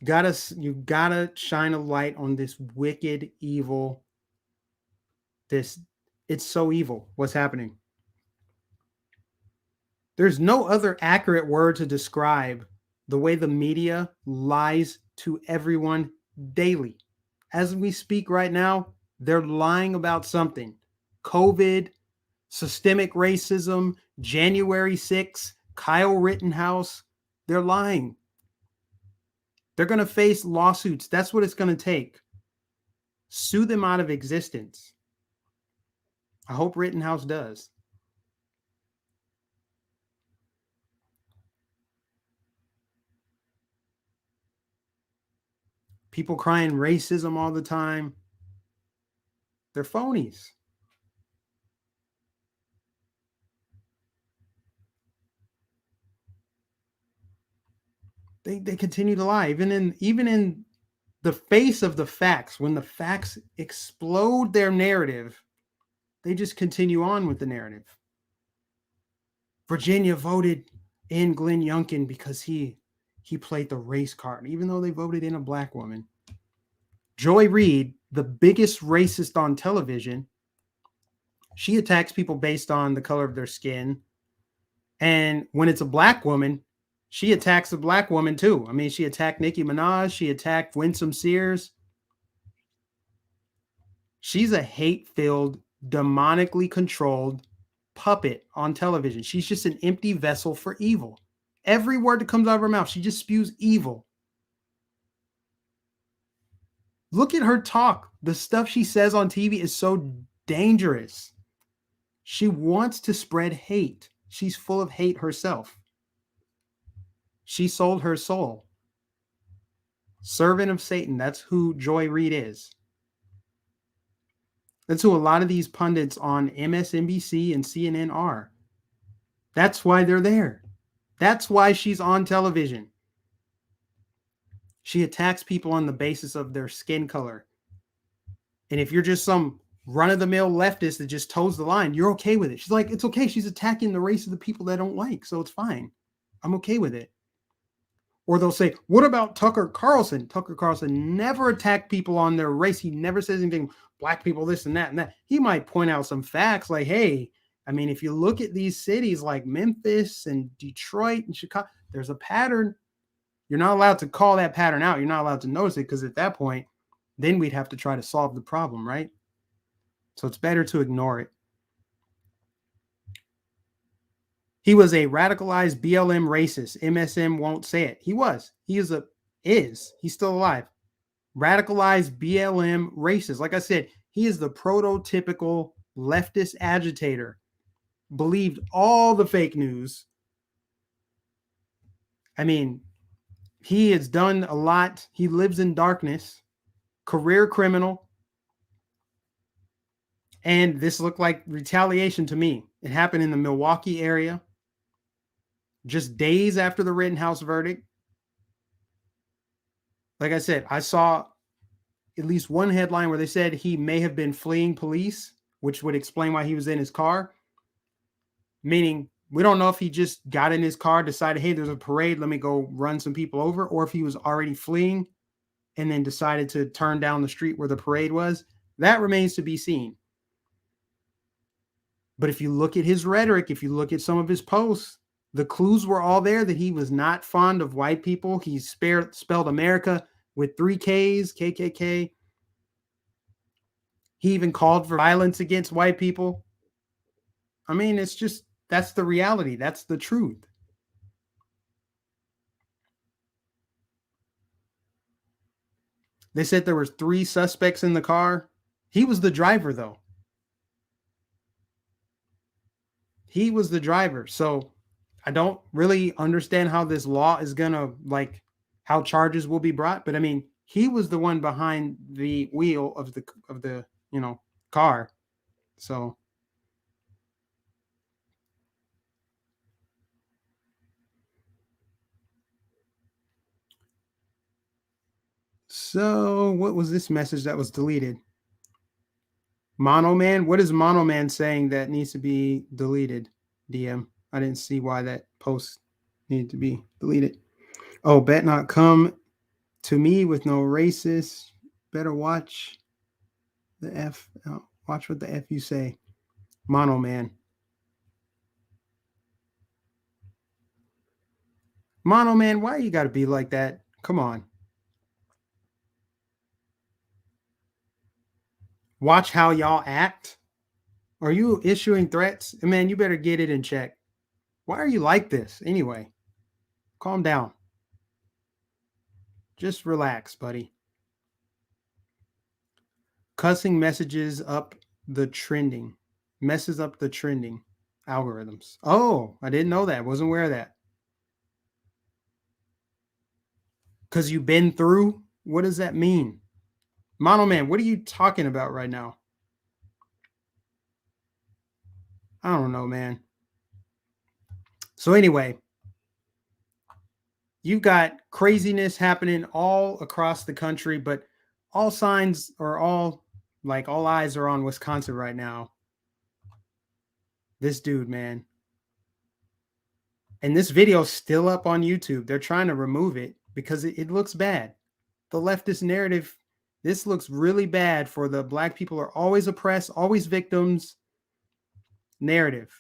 You gotta shine a light on this wicked evil. It's so evil what's happening. There's no other accurate word to describe the way the media lies to everyone daily. As we speak right now, they're lying about something. COVID, systemic racism, January 6th, Kyle Rittenhouse. They're lying. They're going to face lawsuits. That's what it's going to take. Sue them out of existence. I hope Rittenhouse does. People crying racism all the time. They're phonies. They continue to lie, even in the face of the facts. When the facts explode their narrative, they just continue on with the narrative. Virginia voted in Glenn Youngkin because he played the race card, even though they voted in a black woman. Joy Reid, the biggest racist on television, she attacks people based on the color of their skin. And when it's a black woman, she attacks a black woman too. I mean, she attacked Nicki Minaj. She attacked Winsome Sears. She's a hate-filled, demonically controlled puppet on television. She's just an empty vessel for evil. Every word that comes out of her mouth, she just spews evil. Look at her talk. The stuff she says on TV is so dangerous. She wants to spread hate. She's full of hate herself. She sold her soul. Servant of Satan. That's who Joy Reid is. That's who a lot of these pundits on MSNBC and CNN are. That's why they're there. That's why she's on television. She attacks people on the basis of their skin color. And if you're just some run-of-the-mill leftist that just toes the line, you're okay with it. She's like, it's okay. She's attacking the race of the people that I don't like, so it's fine. I'm okay with it. Or they'll say, what about Tucker Carlson? Tucker Carlson never attacked people on their race. He never says anything, black people, this and that and that. He might point out some facts like, hey, I mean, if you look at these cities like Memphis and Detroit and Chicago, there's a pattern. You're not allowed to call that pattern out. You're not allowed to notice it because at that point, then we'd have to try to solve the problem, right? So it's better to ignore it. He was a radicalized BLM racist. MSM won't say it. He was. He is. He's still alive. Radicalized BLM racist. Like I said, he is the prototypical leftist agitator. Believed all the fake news. I mean, he has done a lot. He lives in darkness. Career criminal. And this looked like retaliation to me. It happened in the Milwaukee area. Just days after the Rittenhouse verdict. Like I said, I saw at least one headline where they said he may have been fleeing police, which would explain why he was in his car. Meaning, we don't know if he just got in his car, decided, hey, there's a parade, let me go run some people over, or if he was already fleeing and then decided to turn down the street where the parade was. That remains to be seen. But if you look at his rhetoric, if you look at some of his posts, the clues were all there that he was not fond of white people. He spelled America with 3 Ks, KKK. He even called for violence against white people. I mean, it's just, that's the reality. That's the truth. They said there were 3 suspects in the car. He was the driver, though. He was the driver. So I don't really understand how this law is going to, like, how charges will be brought. But I mean, he was the one behind the wheel of the car. So what was this message that was deleted? Mono Man? What is Mono Man saying that needs to be deleted? DM. I didn't see why that post needed to be deleted. Oh, bet not come to me with no racist. Better watch the F. Watch what the F you say. Mono Man. Mono Man, why you got to be like that? Come on. Watch how y'all act. Are you issuing threats? Man, you better get it in check. Why are you like this anyway? Calm down. Just relax, buddy. Cussing messages up the trending. Messes up the trending algorithms. Oh, I didn't know that. Wasn't aware of that. Because you've been through? What does that mean? Mono Man, what are you talking about right now? I don't know, man. So anyway, you've got craziness happening all across the country, but all signs are all eyes are on Wisconsin right now. This dude, man. And this video is still up on YouTube. They're trying to remove it because it looks bad. The leftist narrative, this looks really bad for the black people are always oppressed, always victims narrative.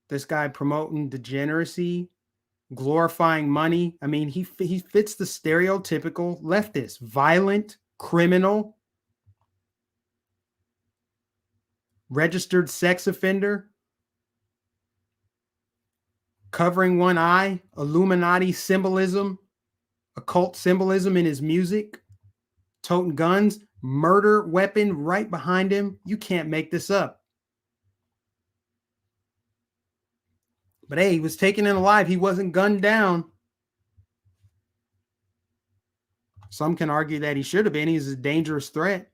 This guy promoting degeneracy, glorifying money. I mean, he fits the stereotypical leftist, violent, criminal, registered sex offender, covering one eye, Illuminati symbolism, occult symbolism in his music, toting guns, murder weapon right behind him. You can't make this up. But hey, he was taken in alive. He wasn't gunned down. Some can argue that he should have been. He's a dangerous threat.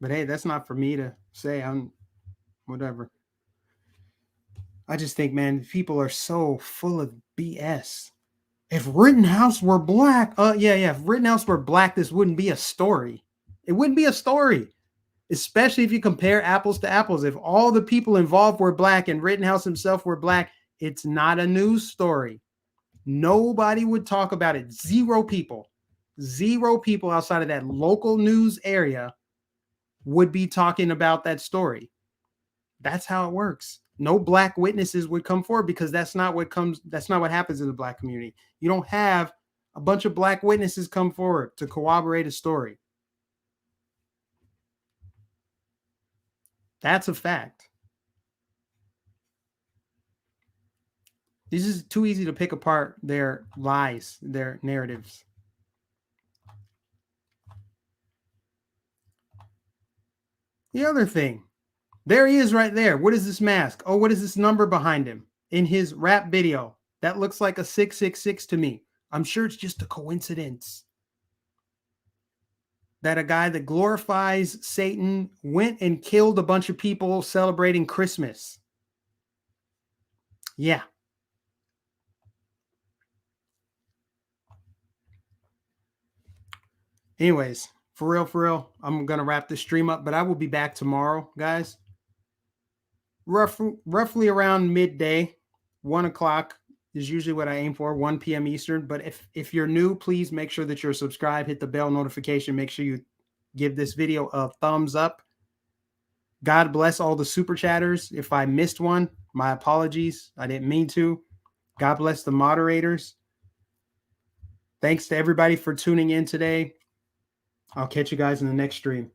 But hey, that's not for me to say. I'm whatever. I just think, man, people are so full of BS. If Rittenhouse were black, if Rittenhouse were black, this wouldn't be a story. It wouldn't be a story, especially if you compare apples to apples. If all the people involved were black and Rittenhouse himself were black, it's not a news story. Nobody would talk about it. Zero people outside of that local news area would be talking about that story. That's how it works. No black witnesses would come forward because that's not what happens in the black community. You don't have a bunch of black witnesses come forward to corroborate a story. That's a fact. This is too easy to pick apart their lies, their narratives. The other thing, there he is right there. What is this mask? Oh, what is this number behind him in his rap video? That looks like a 666 to me. I'm sure it's just a coincidence that a guy that glorifies Satan went and killed a bunch of people celebrating Christmas. Yeah. Anyways, for real, I'm going to wrap this stream up, but I will be back tomorrow, guys. Roughly around midday, 1 o'clock is usually what I aim for, 1 p.m. Eastern. But if you're new, please make sure that you're subscribed, hit the bell notification. Make sure you give this video a thumbs up. God bless all the super chatters. If I missed one, my apologies. I didn't mean to. God bless the moderators. Thanks to everybody for tuning in today. I'll catch you guys in the next stream.